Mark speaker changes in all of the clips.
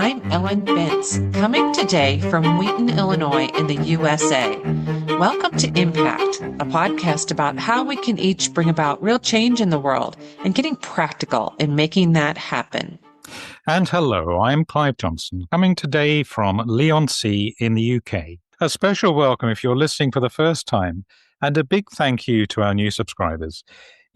Speaker 1: I'm Ellen Bentz, coming today from Wheaton, Illinois in the USA. Welcome to Impact, a podcast about how we can each bring about real change in the world and getting practical in making that happen.
Speaker 2: And hello, I'm Clive Johnson, coming today from Leigh-on-Sea in the UK. A special welcome if you're listening for the first time, and a big thank you to our new subscribers.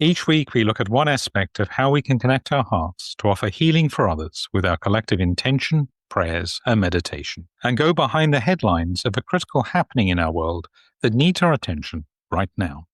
Speaker 2: Each week, we look at one aspect of how we can connect our hearts to offer healing for others with our collective intention, prayers, and meditation, and go behind the headlines of a critical happening in our world that needs our attention right now.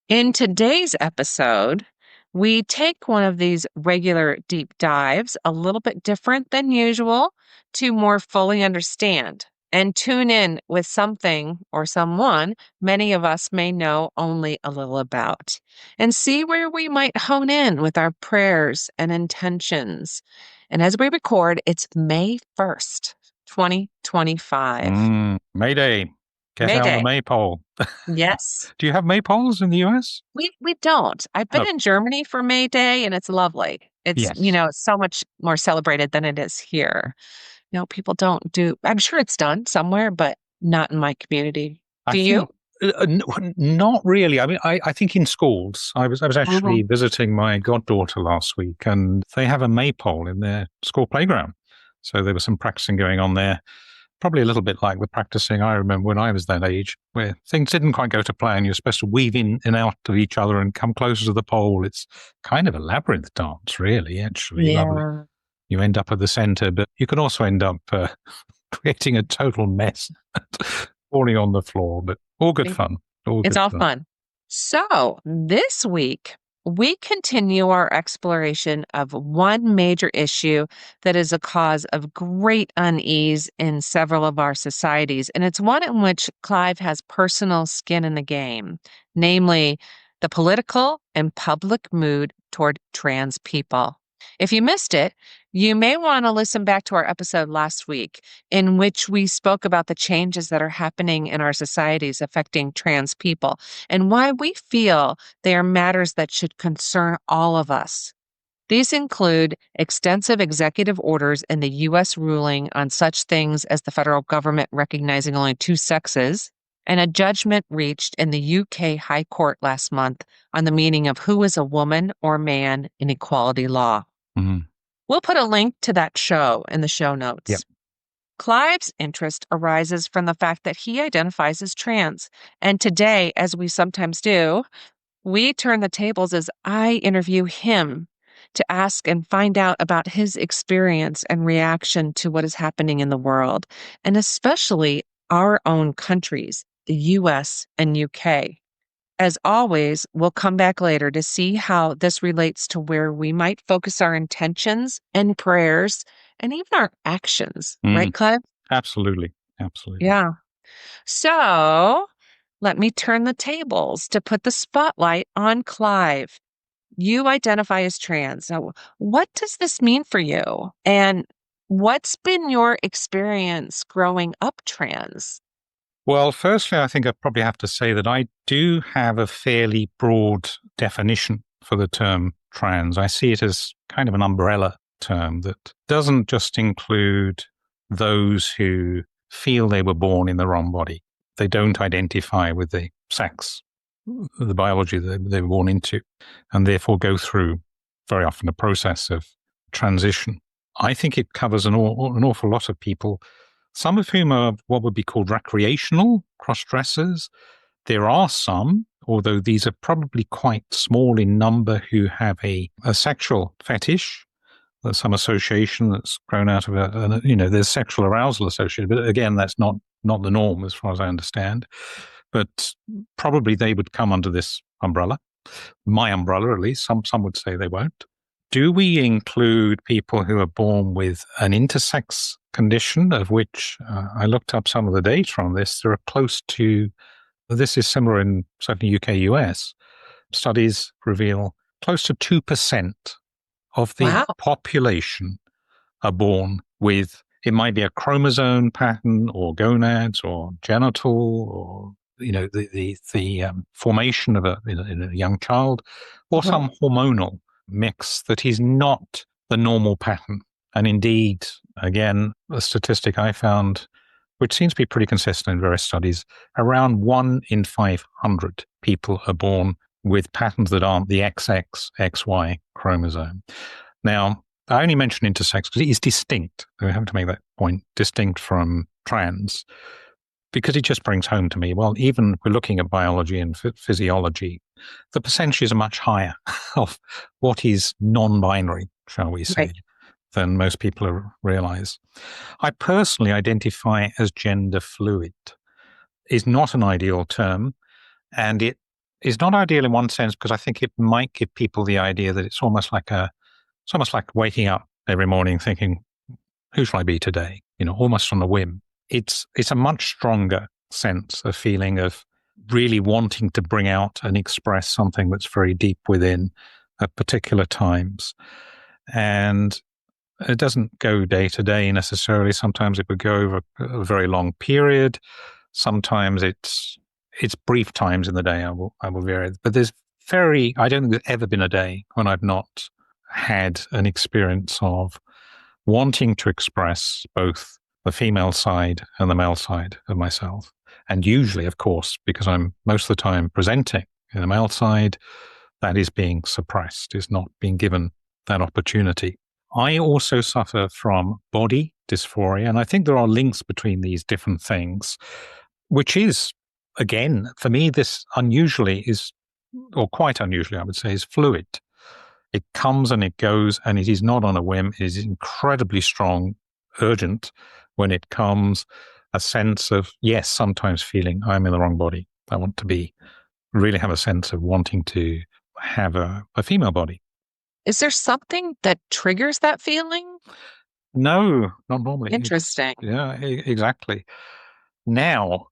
Speaker 1: In today's episode, we take one of these regular deep dives, a little bit different than usual, to more fully understand and tune in with something or someone many of us may know only a little about, and see where we might hone in with our prayers and intentions. And as we record, it's May 1st, 2025.
Speaker 2: May Day. Get
Speaker 1: May
Speaker 2: out
Speaker 1: Day.
Speaker 2: the maypole.
Speaker 1: Yes.
Speaker 2: Do you have maypoles in the US?
Speaker 1: We don't. I've been in Germany for May Day, and it's lovely. It's,
Speaker 2: Yes.
Speaker 1: it's so much more celebrated than it is here. People don't do, I'm sure it's done somewhere, but not in my community. Do you?
Speaker 2: Not really. I mean, I think in schools. I was actually visiting my goddaughter last week, and they have a maypole in their school playground. So there was some practicing going on there. Probably a little bit like the practicing I remember when I was that age, where things didn't quite go to plan. You're supposed to weave in and out of each other and come closer to the pole. It's kind of a labyrinth dance, really, actually.
Speaker 1: Yeah.
Speaker 2: Lovely. You end up at the center, but you can also end up creating a total mess, falling on the floor, but all good fun.
Speaker 1: It's all fun. So this week, we continue our exploration of one major issue that is a cause of great unease in several of our societies, and it's one in which Clive has personal skin in the game, namely the political and public mood toward trans people. If you missed it, you may want to listen back to our episode last week in which we spoke about the changes that are happening in our societies affecting trans people and why we feel they are matters that should concern all of us. These include extensive executive orders in the U.S. ruling on such things as the federal government recognizing only two sexes, and a judgment reached in the UK High Court last month on the meaning of who is a woman or man in equality law.
Speaker 2: Mm-hmm.
Speaker 1: We'll put a link to that show in the show notes.
Speaker 2: Yep.
Speaker 1: Clive's interest arises from the fact that he identifies as trans. And today, as we sometimes do, we turn the tables as I interview him to ask and find out about his experience and reaction to what is happening in the world, and especially our own countries, the US and UK. As always, we'll come back later to see how this relates to where we might focus our intentions and prayers and even our actions. Right, Clive?
Speaker 2: Absolutely. Absolutely.
Speaker 1: Yeah. So let me turn the tables to put the spotlight on Clive. You identify as trans. Now, what does this mean for you? And what's been your experience growing up trans?
Speaker 2: Well, firstly, I think I probably have to say that I do have a fairly broad definition for the term trans. I see it as kind of an umbrella term that doesn't just include those who feel they were born in the wrong body. They don't identify with the sex, the biology that they were born into, and therefore go through very often a process of transition. I think it covers an awful lot of people, some of whom are what would be called recreational cross-dressers. There are some, although these are probably quite small in number, who have a sexual fetish. There's some association that's grown out of there's sexual arousal associated, but again, that's not the norm as far as I understand. But probably they would come under this umbrella, my umbrella at least. Some would say they won't. Do we include people who are born with an intersex condition, of which I looked up some of the data on this? There are close to, this is similar in certainly UK, US, studies reveal close to 2% of the population are born with, it might be a chromosome pattern or gonads or genital or, the formation of a young child or some hormonal mix that is not the normal pattern. And indeed, Again, a statistic I found, which seems to be pretty consistent in various studies, around 1 in 500 people are born with patterns that aren't the XX, XY chromosome. Now, I only mention intersex because it is distinct. We have to make that point, distinct from trans, because it just brings home to me, well, even if we're looking at biology and physiology, the percentages are much higher of what is non-binary, shall we say,
Speaker 1: Right.
Speaker 2: than most people realize. I personally identify as gender fluid. Is not an ideal term, and it is not ideal in one sense because I think it might give people the idea that it's almost like waking up every morning thinking, who shall I be today? Almost on a whim. It's a much stronger sense of feeling of really wanting to bring out and express something that's very deep within at particular times. And it doesn't go day to day necessarily. Sometimes it would go over a very long period. Sometimes it's brief times in the day. I will vary. But I don't think there's ever been a day when I've not had an experience of wanting to express both the female side and the male side of myself. And usually, of course, because I'm most of the time presenting in the male side, that is being suppressed, is not being given that opportunity. I also suffer from body dysphoria, and I think there are links between these different things, which is, again, for me, this unusually is, or quite unusually, I would say, is fluid. It comes and it goes, and it is not on a whim. It is incredibly strong, urgent when it comes, a sense of, yes, sometimes feeling I'm in the wrong body. I want to really have a sense of wanting to have a female body.
Speaker 1: Is there something that triggers that feeling?
Speaker 2: No, not normally.
Speaker 1: Interesting.
Speaker 2: Exactly. Now,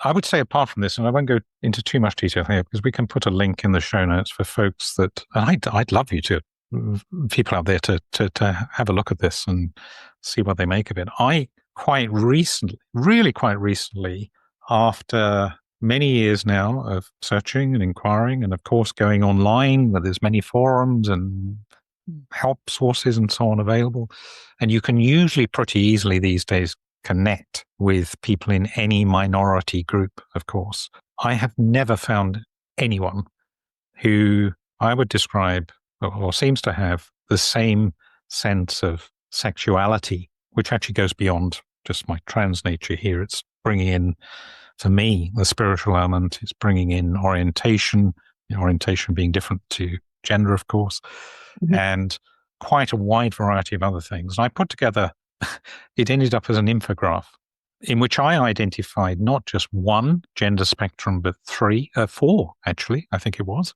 Speaker 2: I would say apart from this, and I won't go into too much detail here because we can put a link in the show notes for folks that, and I'd love you to, people out there to have a look at this and see what they make of it. I really quite recently, after many years now of searching and inquiring, and of course going online where there's many forums and help sources and so on available, and you can usually pretty easily these days connect with people in any minority group, of course. I have never found anyone who I would describe or seems to have the same sense of sexuality, which actually goes beyond just my trans nature here. It's bringing in, for me, the spiritual element. It's bringing in orientation being different to gender, of course, and quite a wide variety of other things. And I put together, it ended up as an infograph in which I identified not just one gender spectrum, but four, actually, I think it was.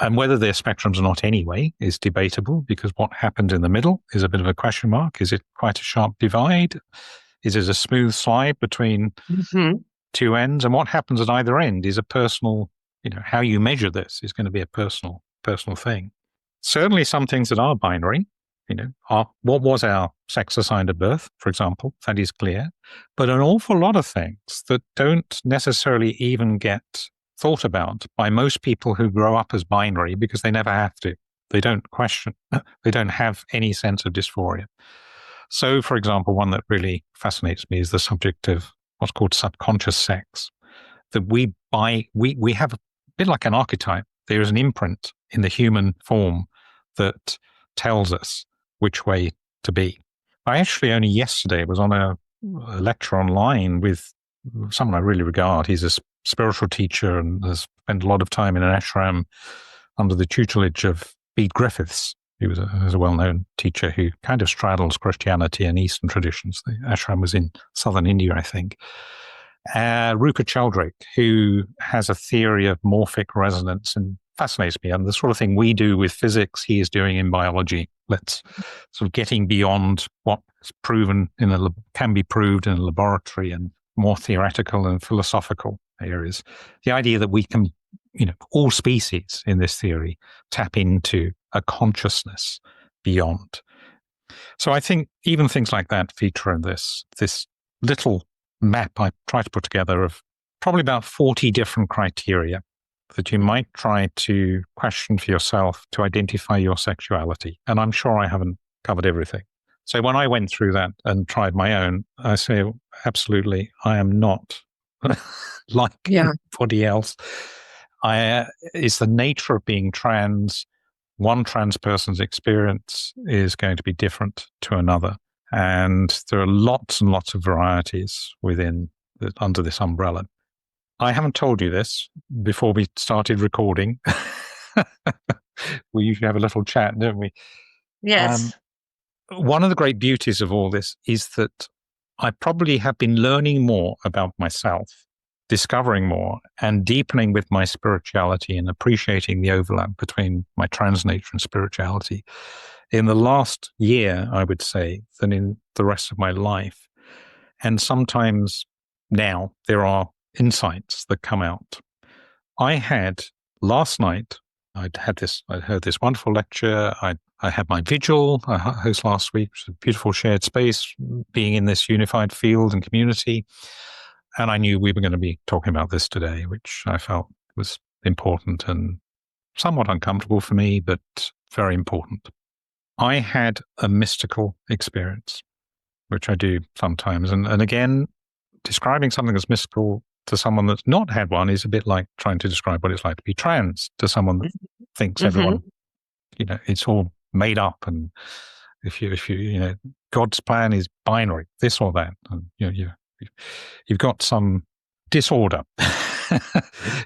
Speaker 2: And whether they're spectrums or not anyway is debatable, because what happened in the middle is a bit of a question mark. Is it quite a sharp divide? Is it a smooth slide between two ends? And what happens at either end is a personal, how you measure this is going to be a personal thing. Certainly some things that are binary, what was our sex assigned at birth, for example, that is clear. But an awful lot of things that don't necessarily even get thought about by most people who grow up as binary because they never have to. They don't question, they don't have any sense of dysphoria. So, for example, one that really fascinates me is the subject of what's called subconscious sex, that we have a bit like an archetype. There is an imprint in the human form that tells us which way to be. I actually only yesterday was on a lecture online with someone I really regard. He's a spiritual teacher and has spent a lot of time in an ashram under the tutelage of Bede Griffiths, who was a well-known teacher who kind of straddles Christianity and Eastern traditions. The ashram was in southern India, I think. Rupa Sheldrake, who has a theory of morphic resonance and fascinates me. And the sort of thing we do with physics, he is doing in biology. Let's sort of getting beyond what is proven can be proved in a laboratory and more theoretical and philosophical areas. The idea that we can, all species in this theory tap into a consciousness beyond. So I think even things like that feature in this little map I try to put together of probably about 40 different criteria that you might try to question for yourself to identify your sexuality. And I'm sure I haven't covered everything. So when I went through that and tried my own, I say, absolutely, I am not like anybody else. It's the nature of being trans. One trans person's experience is going to be different to another. And there are lots and lots of varieties under this umbrella. I haven't told you this before we started recording. We usually have a little chat, don't we?
Speaker 1: Yes.
Speaker 2: One of the great beauties of all this is that I probably have been learning more about myself, discovering more, and deepening with my spirituality and appreciating the overlap between my trans nature and spirituality in the last year, I would say, than in the rest of my life. And sometimes now there are insights that come out. I had last night, I'd heard this wonderful lecture. I had my vigil I hosted last week, which was a beautiful shared space, being in this unified field and community. And I knew we were going to be talking about this today, which I felt was important and somewhat uncomfortable for me, but very important. I had a mystical experience, which I do sometimes. And again, describing something as mystical to someone that's not had one is a bit like trying to describe what it's like to be trans to someone that thinks everyone, it's all made up. And if you God's plan is binary, this or that, and you've got some disorder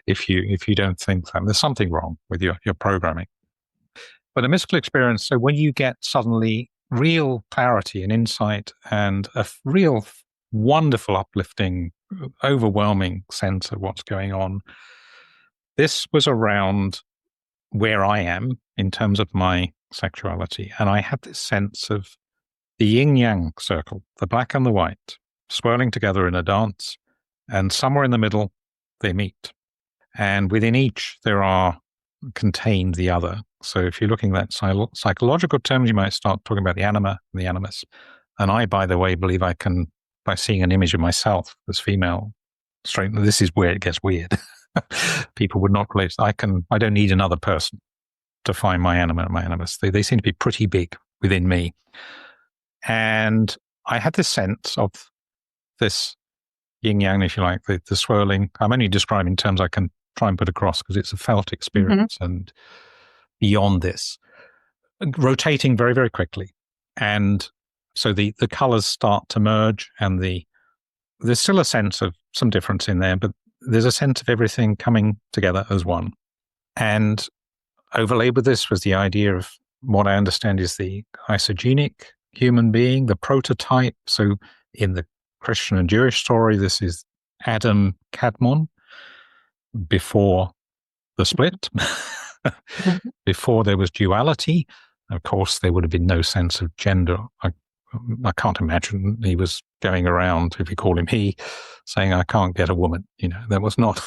Speaker 2: if you don't think that. There's something wrong with your programming. But a mystical experience, so when you get suddenly real clarity and insight and a real wonderful, uplifting, overwhelming sense of what's going on, this was around where I am in terms of my sexuality. And I had this sense of the yin-yang circle, the black and the white, swirling together in a dance, and somewhere in the middle, they meet. And within each, there are contained the other. So if you're looking at psychological terms, you might start talking about the anima and the animus. And I, by the way, believe I can, by seeing an image of myself as female, this is where it gets weird. People would not relate. I don't need another person to find my anima and my animus. They seem to be pretty big within me. And I had this sense of this yin-yang, if you like, the swirling. I'm only describing terms I can try and put across because it's a felt experience and beyond this, rotating very, very quickly. And so the colors start to merge and there's still a sense of some difference in there, but there's a sense of everything coming together as one. And overlaid with this was the idea of what I understand is the isogenic human being, the prototype. So in the Christian and Jewish story, this is Adam Kadmon before the split, before there was duality. Of course, there would have been no sense of gender. I can't imagine he was going around, if you call him he, saying, I can't get a woman. That was not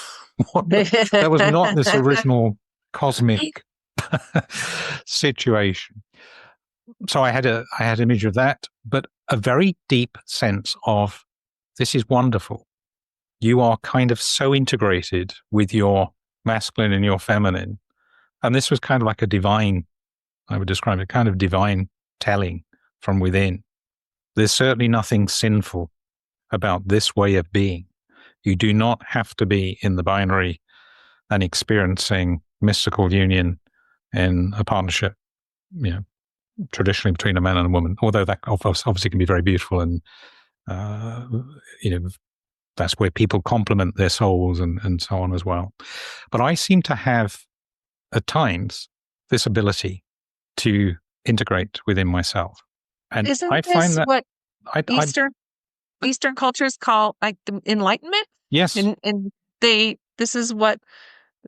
Speaker 2: that was not this original cosmic situation. So I had an image of that, but a very deep sense of this is wonderful. You are kind of so integrated with your masculine and your feminine. And this was kind of like a divine, I would describe it, kind of divine telling from within. There's certainly nothing sinful about this way of being. You do not have to be in the binary and experiencing mystical union in a partnership, traditionally between a man and a woman, although that obviously can be very beautiful and, that's where people complement their souls and so on as well. But I seem to have, at times, this ability to integrate within myself. And
Speaker 1: isn't
Speaker 2: I find that
Speaker 1: what Eastern cultures call like the Enlightenment?
Speaker 2: Yes.
Speaker 1: And this is what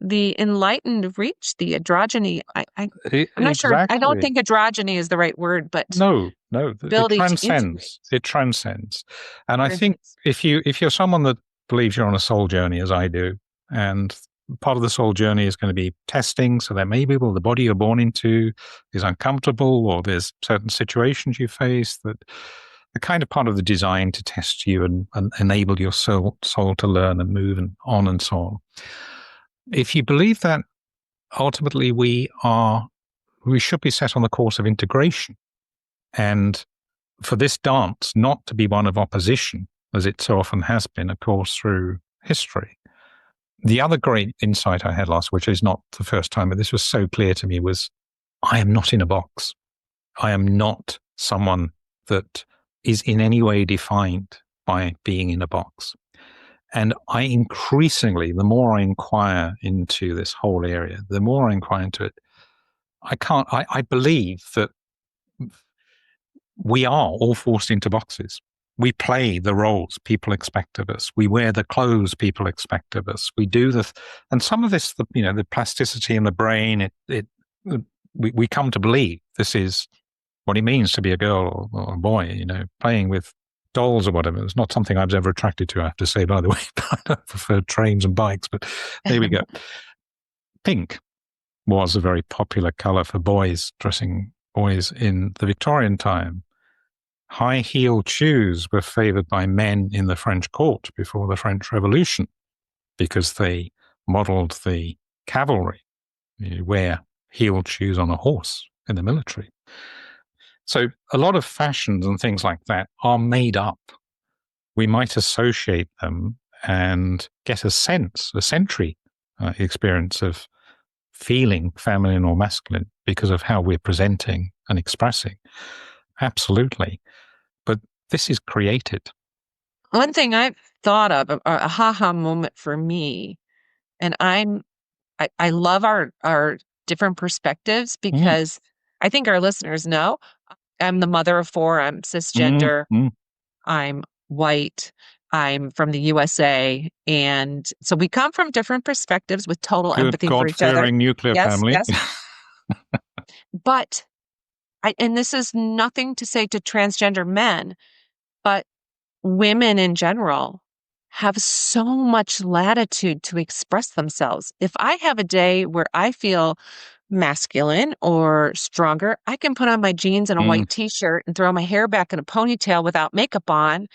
Speaker 1: the enlightened reach, the androgyny. I'm not sure. I don't think androgyny is the right word, but
Speaker 2: no, it transcends. And I think if you're someone that believes you're on a soul journey, as I do, and part of the soul journey is going to be testing, so that maybe the body you're born into is uncomfortable, or there's certain situations you face that are kind of part of the design to test you and enable your soul to learn and move and on and so on. If you believe that ultimately we should be set on the course of integration, and for this dance not to be one of opposition, as it so often has been, of course, through history. The other great insight I had last, which is not the first time, but this was so clear to me, was I am not in a box. I am not someone that is in any way defined by being in a box. And I increasingly, the more I inquire into this whole area, the more I inquire into it, I believe that we are all forced into boxes. We play the roles people expect of us. We wear the clothes people expect of us. We do and some of this, the plasticity in the brain, we come to believe this is what it means to be a girl or a boy, playing with dolls or whatever. It's not something I was ever attracted to, I have to say, by the way. I prefer trains and bikes, but there we go. Pink was a very popular color for boys, dressing boys in the Victorian time. High-heeled shoes were favored by men in the French court before the French Revolution because they modeled the cavalry. You wear heeled shoes on a horse in the military. So a lot of fashions and things like that are made up. We might associate them and get a sensory experience of feeling feminine or masculine because of how we're presenting and expressing. Absolutely. But this is created.
Speaker 1: One thing I've thought of, a aha moment for me, and I love our different perspectives because I think our listeners know I'm the mother of 4. I'm cisgender. I'm white. I'm from the USA. And so we come from different perspectives with total empathy for each other.
Speaker 2: God-fearing nuclear family.
Speaker 1: Yes. But and this is nothing to say to transgender men, but women in general have so much latitude to express themselves. If I have a day where I feel masculine or stronger, I can put on my jeans and a white t-shirt and throw my hair back in a ponytail without makeup on.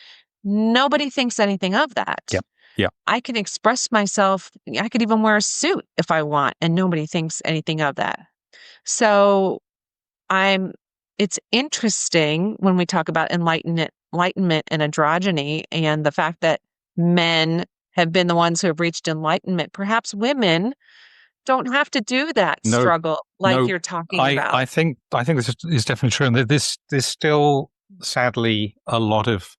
Speaker 1: Nobody thinks anything of that.
Speaker 2: Yeah.
Speaker 1: I can express myself. I could even wear a suit if I want, and nobody thinks anything of that. So it's interesting when we talk about enlightenment and androgyny and the fact that men have been the ones who have reached enlightenment. Perhaps women don't have to do that struggle you're talking about.
Speaker 2: I think this is definitely true. And there's still, sadly, a lot of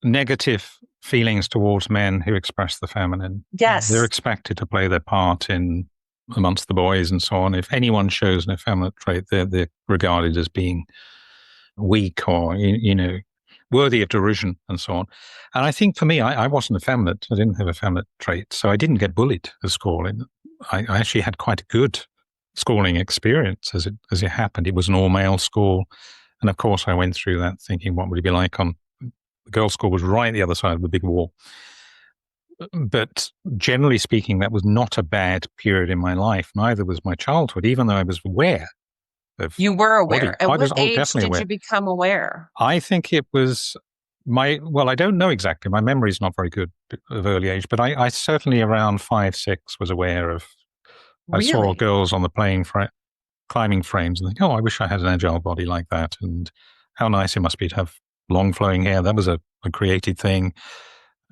Speaker 2: negative feelings towards men who express the feminine.
Speaker 1: Yes.
Speaker 2: They're expected to play their part amongst the boys and so on. If anyone shows an effeminate trait, they're regarded as being weak or, worthy of derision and so on. And I think for me, I wasn't effeminate. I didn't have effeminate traits, so I didn't get bullied at school. I actually had quite a good schooling experience as it happened. It was an all-male school. And of course, I went through that thinking, what would it be like the girls' school was right the other side of the big wall. But generally speaking, that was not a bad period in my life. Neither was my childhood, even though I was aware of.
Speaker 1: You were aware. At what age did
Speaker 2: aware.
Speaker 1: you become aware?
Speaker 2: I think it was I don't know exactly. My memory is not very good of early age, but I certainly around 5, 6 was aware of.
Speaker 1: Really?
Speaker 2: I saw girls on the climbing frames and think, oh, I wish I had an agile body like that. And how nice it must be to have long flowing hair. That was a created thing.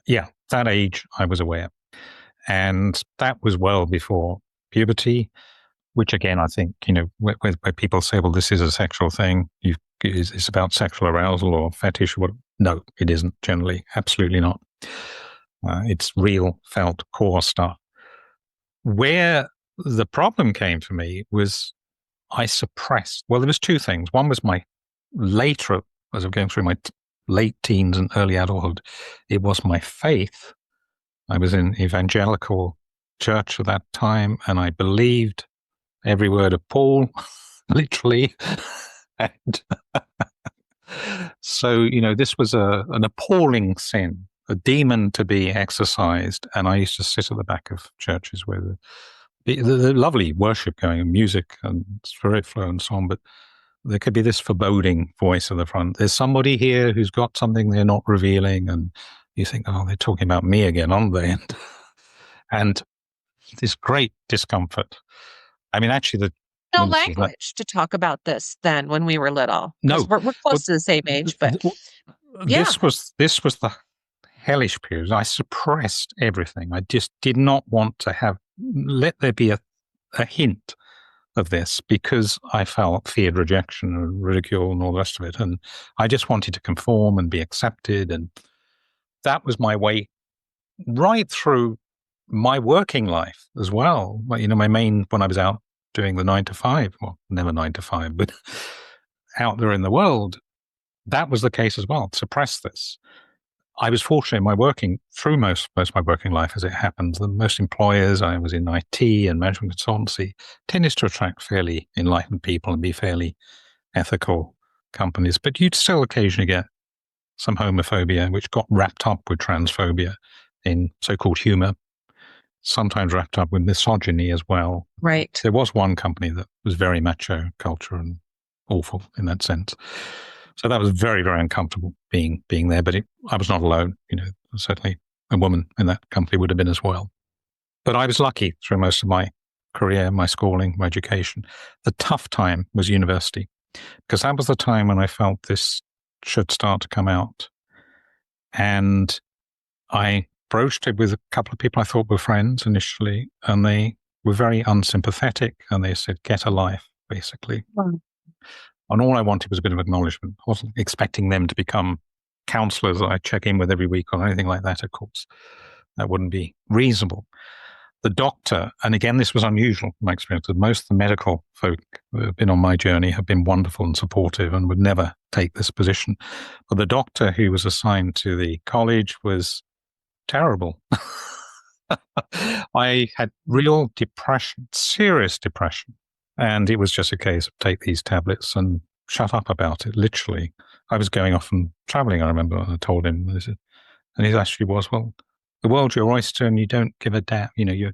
Speaker 2: Yeah, that age I was aware. And that was well before puberty, which again, I think, where people say, well, this is a sexual thing. It's about sexual arousal or fetish. No, it isn't generally. Absolutely not. It's real, felt, core stuff. Where the problem came for me was I suppressed. Well, there was 2 things. One was my later, as I'm going through my late teens and early adulthood, it was my faith. I was in evangelical church at that time, and I believed every word of Paul, literally. And so, this was an appalling sin, a demon to be exorcised. And I used to sit at the back of churches where the lovely worship going, music and spirit flow and so on, but there could be this foreboding voice at the front. There's somebody here who's got something they're not revealing, and you think, oh, they're talking about me again, aren't they? And this great discomfort. I mean, actually,
Speaker 1: no
Speaker 2: Ministers like
Speaker 1: language to talk about this then when we were little? Because
Speaker 2: no.
Speaker 1: we're
Speaker 2: But
Speaker 1: close to the same age, but yeah.
Speaker 2: this was the hellish period. I suppressed everything. I just did not want to let there be a hint of this because I feared rejection and ridicule and all the rest of it. And I just wanted to conform and be accepted. And that was my way right through my working life as well. You know, when I was out doing the 9 to 5, well, never 9 to 5, but out there in the world, that was the case as well. Suppress this. I was fortunate in my working through most of my working life, as it happens. The most employers, I was in IT and management consultancy, tended to attract fairly enlightened people and be fairly ethical companies. But you'd still occasionally get some homophobia, which got wrapped up with transphobia in so-called humor, sometimes wrapped up with misogyny as well.
Speaker 1: Right.
Speaker 2: There was one company that was very macho culture and awful in that sense. So that was very, very uncomfortable being there. But I was not alone. You know, certainly a woman in that company would have been as well. But I was lucky through most of my career, my schooling, my education. The tough time was university, because that was the time when I felt this should start to come out. And I broached it with a couple of people I thought were friends initially, and they were very unsympathetic, and they said, get a life, basically.
Speaker 1: Wow.
Speaker 2: And all I wanted was a bit of acknowledgement. I wasn't expecting them to become counselors that I check in with every week or anything like that, of course. That wouldn't be reasonable. The doctor, and again, this was unusual in my experience, that most of the medical folk who have been on my journey have been wonderful and supportive and would never take this position. But the doctor who was assigned to the college was terrible. I had real depression, serious depression. And it was just a case of take these tablets and shut up about it, literally. I was going off and traveling, I remember, and I told him, and he actually was, well, the world's your oyster and you don't give a damn. You know, you're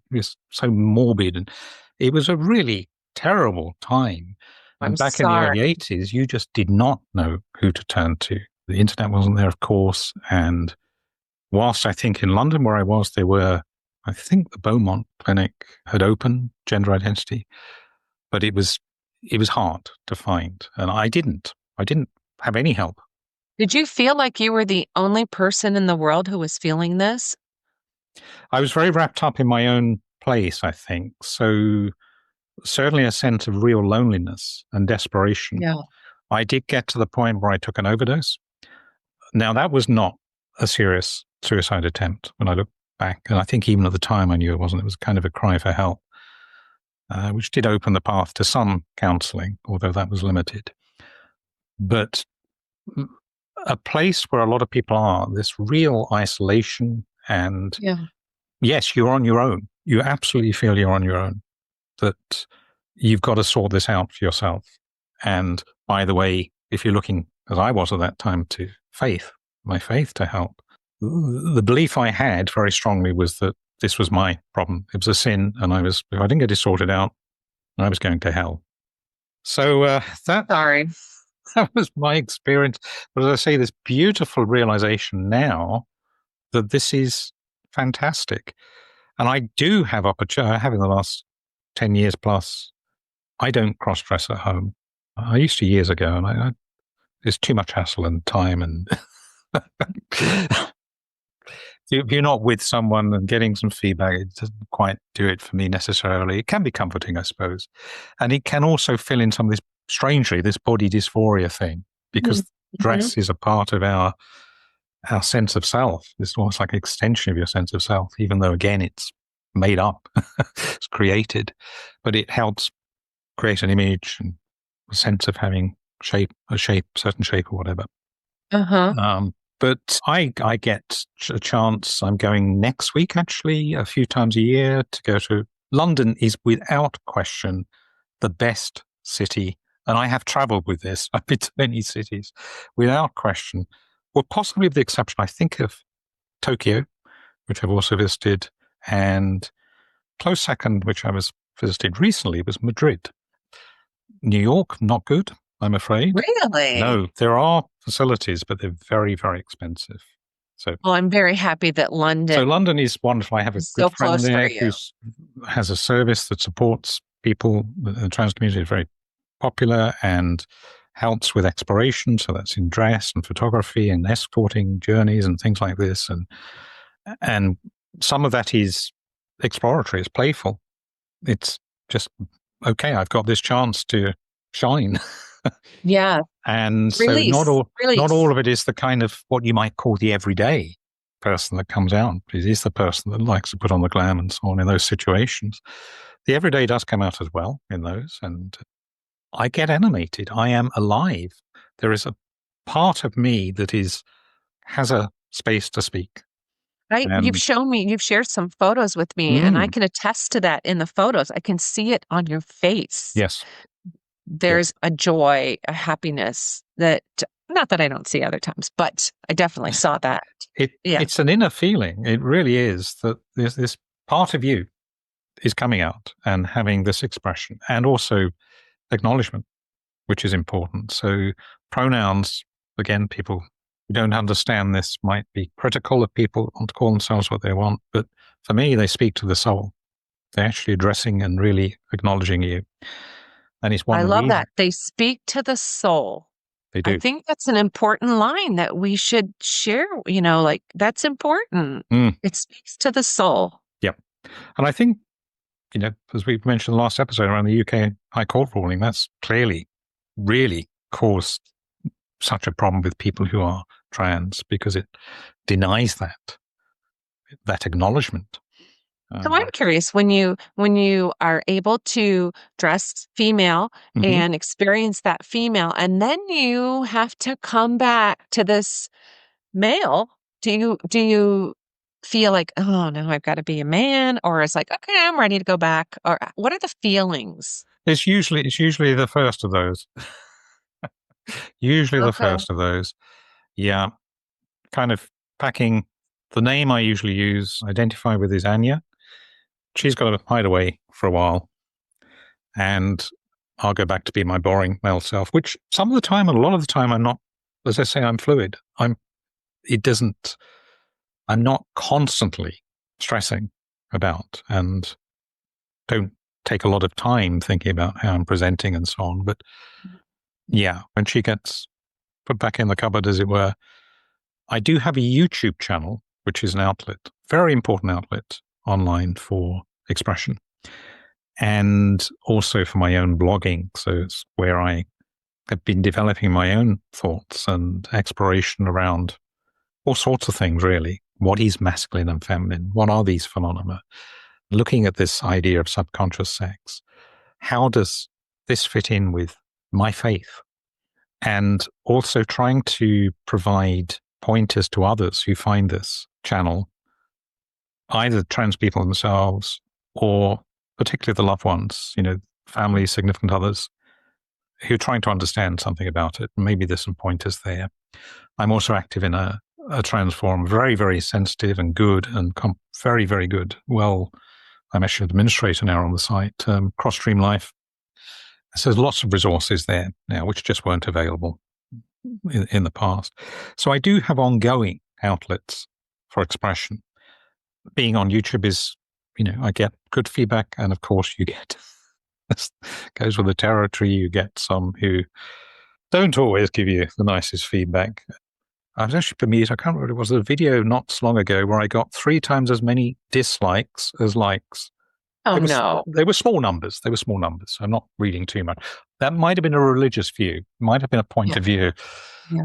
Speaker 2: so morbid. And it was a really terrible time. And back in the early 80s, you just did not know who to turn to. The internet wasn't there, of course. And whilst I think in London where I was, I think the Beaumont Clinic had opened gender identity. But it was hard to find, and I didn't have any help.
Speaker 1: Did you feel like you were the only person in the world who was feeling this?
Speaker 2: I was very wrapped up in my own place, I think. So certainly a sense of real loneliness and desperation.
Speaker 1: Yeah.
Speaker 2: I did get to the point where I took an overdose. Now, that was not a serious suicide attempt when I look back, and I think even at the time I knew it wasn't. It was kind of a cry for help. Which did open the path to some counselling, although that was limited. But a place where a lot of people are, this real isolation, and yes, you're on your own. You absolutely feel you're on your own, that you've got to sort this out for yourself. And by the way, if you're looking, as I was at that time, to my faith to help, the belief I had very strongly was that this was my problem. It was a sin, and if I didn't get it sorted out, I was going to hell. So that was my experience. But as I say, this beautiful realization now that this is fantastic. And I do have opportunity. I have in the last 10 years plus. I don't cross-dress at home. I used to years ago, and there's too much hassle and time and if you're not with someone and getting some feedback, it doesn't quite do it for me necessarily. It can be comforting, I suppose. And it can also fill in some of this body dysphoria thing, because dress is a part of our sense of self. It's almost like an extension of your sense of self, even though, again, it's made up, it's created. But it helps create an image and a sense of having a certain shape or whatever. But I get a chance. I'm going next week, actually, a few times a year to go to London. Is without question the best city. And I have traveled with this. I've been to many cities without question. Well, possibly with the exception, I think, of Tokyo, which I've also visited, and close second, which I visited recently, was Madrid. New York, not good, I'm afraid.
Speaker 1: Really?
Speaker 2: No, there are facilities, but they're very, very expensive. So,
Speaker 1: well, I'm very happy that London.
Speaker 2: So London is wonderful. I have a good friend there who has a service that supports people. The trans community is very popular and helps with exploration. So that's in dress and photography and escorting journeys and things like this. And some of that is exploratory, it's playful. It's just, okay, I've got this chance to shine.
Speaker 1: Yeah.
Speaker 2: And so not
Speaker 1: Release.
Speaker 2: all of it is the kind of what you might call the everyday person that comes out. It is the person that likes to put on the glam and so on in those situations. The everyday does come out as well in those, and I get animated. I am alive. There is a part of me that has a space to speak.
Speaker 1: You've shown me, you've shared some photos with me, and I can attest to that in the photos. I can see it on your face.
Speaker 2: Yes.
Speaker 1: There's a joy, a happiness that, not that I don't see other times, but I definitely saw that.
Speaker 2: It's an inner feeling. It really is that this part of you is coming out and having this expression, and also acknowledgement, which is important. So pronouns, again, people who don't understand this might be critical of people want to call themselves what they want, but for me, they speak to the soul. They're actually addressing and really acknowledging you. And it's one
Speaker 1: I
Speaker 2: of the
Speaker 1: love
Speaker 2: reasons
Speaker 1: that. They speak to the soul.
Speaker 2: they do.
Speaker 1: I think that's an important line that we should share, like that's important. It speaks to the soul.
Speaker 2: Yep. And I think, as we mentioned in the last episode around the UK High Court ruling, that's clearly really caused such a problem with people who are trans, because it denies that acknowledgement.
Speaker 1: So I'm curious, when you are able to dress female and experience that female, and then you have to come back to this male, do you feel like, oh no, I've got to be a man, or it's like, okay, I'm ready to go back, or what are the feelings?
Speaker 2: It's usually the first of those. The first of those. Yeah. Kind of packing. The name I usually identify with, is Anja. She's got to hide away for a while, and I'll go back to be my boring male self, which some of the time, and a lot of the time, I'm not. As I say, I'm fluid. I'm not constantly stressing about, and don't take a lot of time thinking about how I'm presenting and so on. But yeah, when she gets put back in the cupboard, as it were, I do have a YouTube channel, which is an outlet, very important outlet online for expression, and also for my own blogging. So it's where I have been developing my own thoughts and exploration around all sorts of things, really. What is masculine and feminine? What are these phenomena? Looking at this idea of subconscious sex. How does this fit in with my faith? And also trying to provide pointers to others who find this channel, either trans people themselves or particularly the loved ones, family, significant others, who are trying to understand something about it. Maybe there's some pointers there. I'm also active in a trans forum, very, very sensitive and good, and very, very good. Well, I'm actually an administrator now on the site, Cross Stream Life. So there's lots of resources there now, which just weren't available in the past. So I do have ongoing outlets for expression. Being on YouTube is, I get good feedback, and of course you get, goes with the territory, you get some who don't always give you the nicest feedback. I was actually bemused, I can't remember, it was a video not so long ago where I got 3 times as many dislikes as likes.
Speaker 1: Oh, no.
Speaker 2: They were small numbers. I'm not reading too much. That might have been a religious view. Might have been a point of view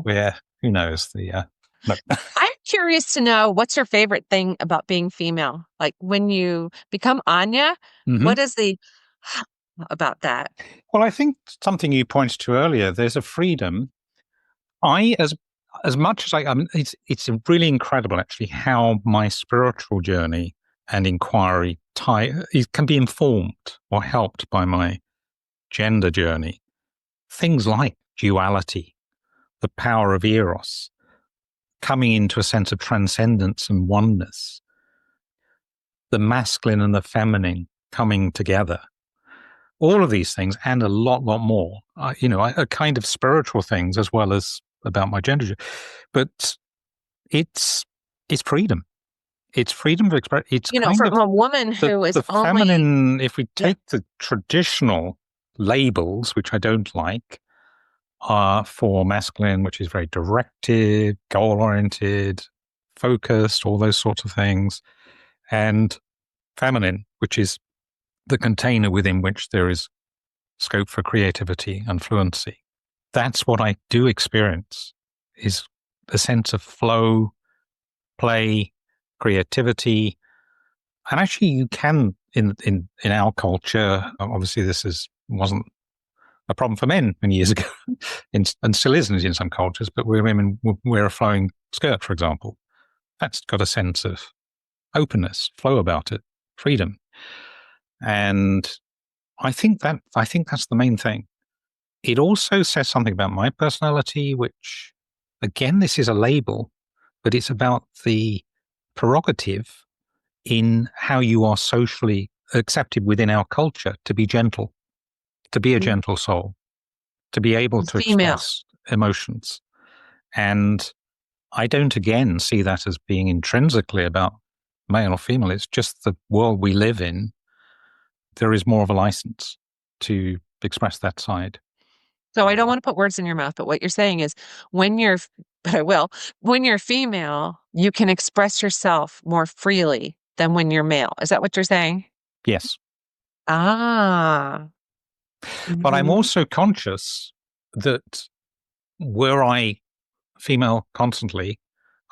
Speaker 2: where, who knows, no.
Speaker 1: I'm curious to know, what's your favorite thing about being female? Like when you become Anja, what is the about that?
Speaker 2: Well, I think something you pointed to earlier, there's a freedom. As much as it's really incredible actually how my spiritual journey and inquiry can be informed or helped by my gender journey. Things like duality, the power of eros, coming into a sense of transcendence and oneness, the masculine and the feminine coming together. All of these things, and a lot more, are kind of spiritual things as well as about my gender. But it's freedom. It's freedom of expression. It's
Speaker 1: You know,
Speaker 2: kind
Speaker 1: from
Speaker 2: of
Speaker 1: a woman who is
Speaker 2: the
Speaker 1: only,
Speaker 2: feminine, if we
Speaker 1: yeah,
Speaker 2: take the traditional labels, which I don't like, are for masculine, which is very directive, goal-oriented, focused, all those sorts of things, and feminine, which is the container within which there is scope for creativity and fluency. That's what I do experience, is a sense of flow, play, creativity. And actually you can, in our culture, obviously wasn't a problem for men many years ago, and still isn't in some cultures, but where women wear a flowing skirt, for example. That's got a sense of openness, flow about it, freedom. And I think that's the main thing. It also says something about my personality, which, again, this is a label, but it's about the prerogative in how you are socially accepted within our culture to be gentle, to be a gentle soul, to be able to
Speaker 1: female.
Speaker 2: express emotions. And I don't, again, see that as being intrinsically about male or female. It's just the world we live in. There is more of a license to express that side.
Speaker 1: So I don't want to put words in your mouth, but what you're saying is when you're, but I will, when you're female, you can express yourself more freely than when you're male. Is that what you're saying?
Speaker 2: Yes.
Speaker 1: Ah.
Speaker 2: But I'm
Speaker 1: Mhm.
Speaker 2: also conscious that were I female constantly,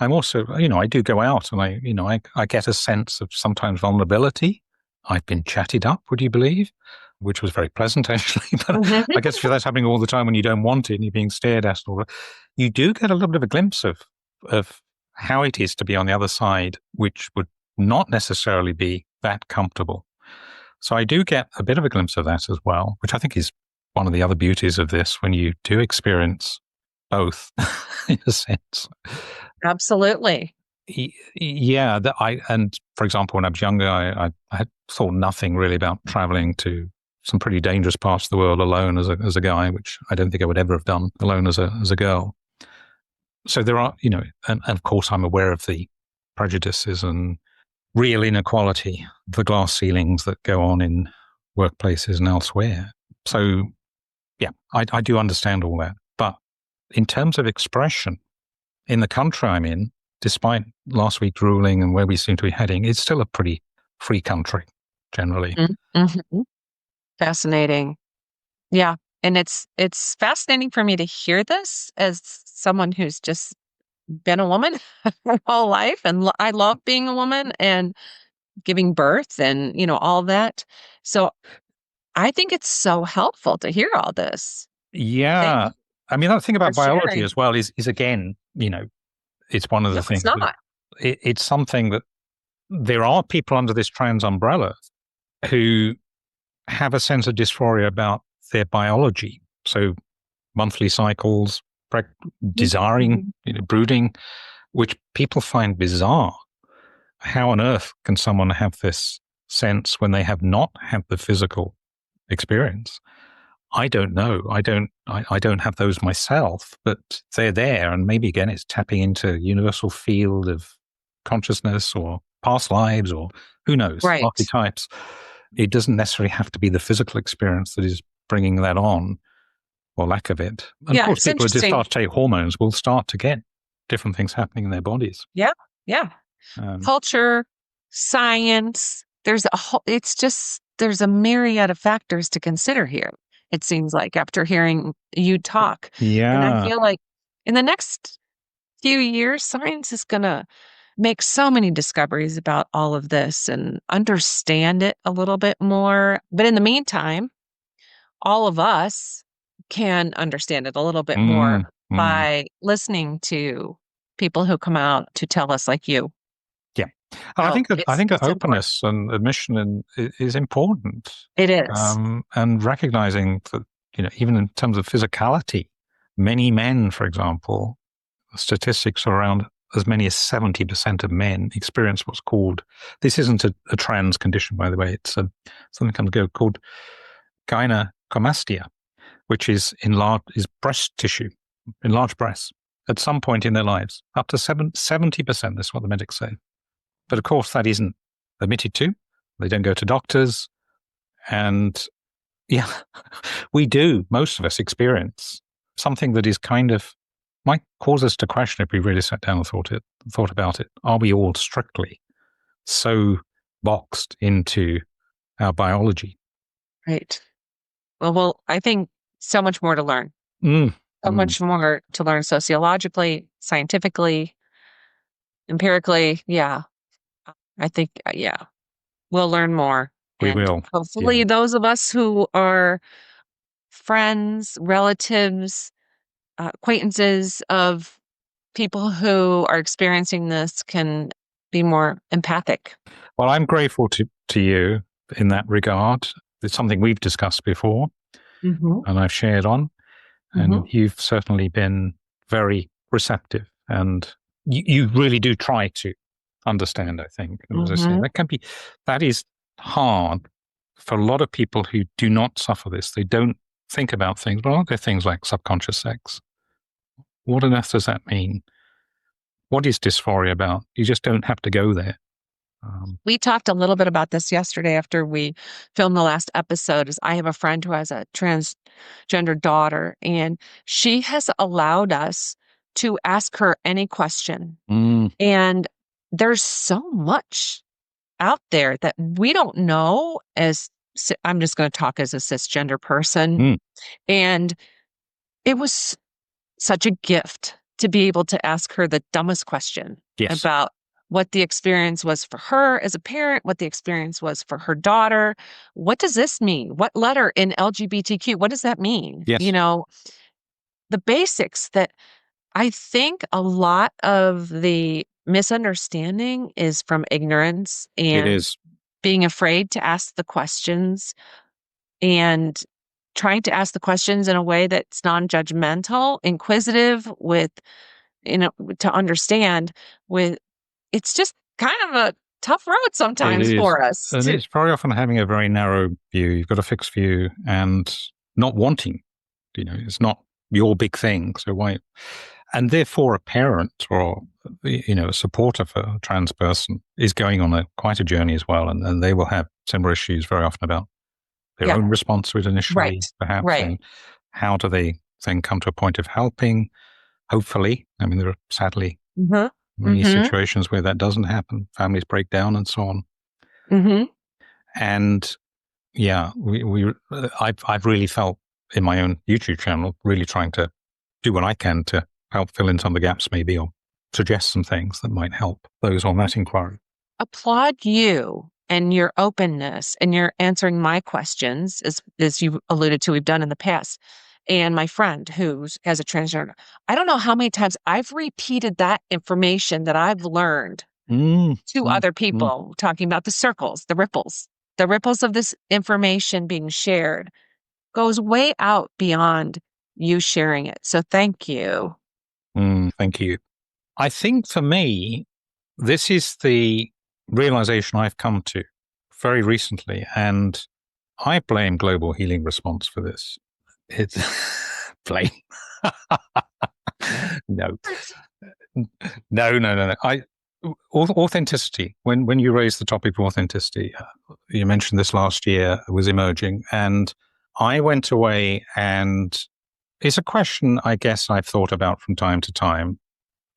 Speaker 2: I'm also, I do go out and I get a sense of sometimes vulnerability. I've been chatted up, would you believe? Which was very pleasant, actually. But I guess if that's happening all the time when you don't want it and you're being stared at, you do get a little bit of a glimpse of how it is to be on the other side, which would not necessarily be that comfortable. So I do get a bit of a glimpse of that as well, which I think is one of the other beauties of this, when you do experience both in a sense.
Speaker 1: Absolutely.
Speaker 2: Yeah, and for example, when I was younger, I had thought nothing really about traveling to some pretty dangerous parts of the world alone as a guy, which I don't think I would ever have done alone as a girl. So there are, and of course I'm aware of the prejudices and real inequality, the glass ceilings that go on in workplaces and elsewhere. So yeah, I do understand all that. But in terms of expression, in the country I'm in, despite last week's ruling and where we seem to be heading, it's still a pretty free country generally.
Speaker 1: Mm-hmm. Fascinating. Yeah. And it's fascinating for me to hear this as someone who's just been a woman my whole life. And I love being a woman and giving birth and, all that. So I think it's so helpful to hear all this. Thank
Speaker 2: Yeah.
Speaker 1: you
Speaker 2: I mean, that thing
Speaker 1: for
Speaker 2: about biology
Speaker 1: sharing.
Speaker 2: as well is again, it's one of
Speaker 1: No,
Speaker 2: the
Speaker 1: it's
Speaker 2: things that
Speaker 1: not.
Speaker 2: it's something that there are people under this trans umbrella who have a sense of dysphoria about their biology. So monthly cycles, desiring,
Speaker 1: Mhm.
Speaker 2: brooding, which people find bizarre. How on earth can someone have this sense when they have not had the physical experience? I don't know. I don't have those myself, but they're there. And maybe again, it's tapping into universal field of consciousness or past lives or who knows,
Speaker 1: Right.
Speaker 2: archetypes. It doesn't necessarily have to be the physical experience that is bringing that on, or lack of it. And of
Speaker 1: Yeah,
Speaker 2: course,
Speaker 1: it's
Speaker 2: people who just
Speaker 1: interesting.
Speaker 2: start to take hormones will start to get different things happening in their bodies.
Speaker 1: Yeah. Yeah.
Speaker 2: Um,
Speaker 1: Culture, science, there's a whole, it's just, there's a myriad of factors to consider here. It seems like after hearing you talk. And I
Speaker 2: yeah,
Speaker 1: feel like in the next few years, science is going to make so many discoveries about all of this and understand it a little bit more. But in the meantime, all of us can understand it a little bit more
Speaker 2: mm, mm,
Speaker 1: by listening to people who come out to tell us, like you.
Speaker 2: yeah. And
Speaker 1: So
Speaker 2: I think that
Speaker 1: it's important.
Speaker 2: openness and admission is important,
Speaker 1: It is.
Speaker 2: and recognizing that even in terms of physicality, many men, for example, statistics are around as many as 70% of men experience what's called, this isn't a trans condition, by the way, it's something called gynecomastia, which is is breast tissue, enlarged breasts, at some point in their lives. Up to 70%, that's what the medics say. But of course, that isn't admitted to. They don't go to doctors. And yeah, we do, most of us experience something that is kind of, might cause us to question if we really sat down and thought about it. Are we all strictly so boxed into our biology?
Speaker 1: Right. Well, I think so much more to learn. So much more to learn sociologically, scientifically, empirically. Yeah. I think, yeah, we'll learn more.
Speaker 2: We
Speaker 1: And
Speaker 2: will.
Speaker 1: hopefully those of us who are friends, relatives, acquaintances of people who are experiencing this can be more empathic.
Speaker 2: Well, I'm grateful to you in that regard. It's something we've discussed before and I've shared on. And you've certainly been very receptive, and you really do try to understand, I think. And as I say, that is hard for a lot of people who do not suffer this. They don't think about things. But aren't there things like subconscious sex? What on earth does that mean? What is dysphoria about? You just don't have to go there.
Speaker 1: We talked a little bit about this yesterday after we filmed the last episode. Is I have a friend who has a transgender daughter, and she has allowed us to ask her any question. And there's so much out there that we don't know as, I'm just going to talk as a cisgender person. And it was such a gift to be able to ask her the dumbest question about what the experience was for her as a parent, what the experience was for her daughter. What does this mean? What letter in LGBTQ? What does that mean?
Speaker 2: Yes.
Speaker 1: You know, the basics that I think a lot of the misunderstanding is from ignorance and being afraid to ask the questions and trying to ask the questions in a way that's non-judgmental, inquisitive with, to understand with, it's just kind of a tough road sometimes for us.
Speaker 2: And it's very often having a very narrow view. You've got a fixed view and not wanting, it's not your big thing. So why? And therefore a parent or, a supporter for a trans person is going on quite a journey as well. And they will have similar issues very often about their own response to it initially, perhaps. And how do they then come to a point of helping? Hopefully. I mean, there are sadly many situations where that doesn't happen. Families break down and so on. And yeah, I've really felt in my own YouTube channel, really trying to do what I can to help fill in some of the gaps maybe, or suggest some things that might help those on that inquiry.
Speaker 1: Applaud you and your openness and your answering my questions, as you alluded to, we've done in the past. And my friend who has a transgender, I don't know how many times I've repeated that information that I've learned to other people, talking about the circles, the ripples of this information being shared goes way out beyond you sharing it. So thank you.
Speaker 2: Thank you. I think for me, this is the realization I've come to very recently, and I blame global healing response for this. It's blame. No. Authenticity. When you raised the topic of authenticity, you mentioned this last year was emerging, and I went away, and it's a question I guess I've thought about from time to time.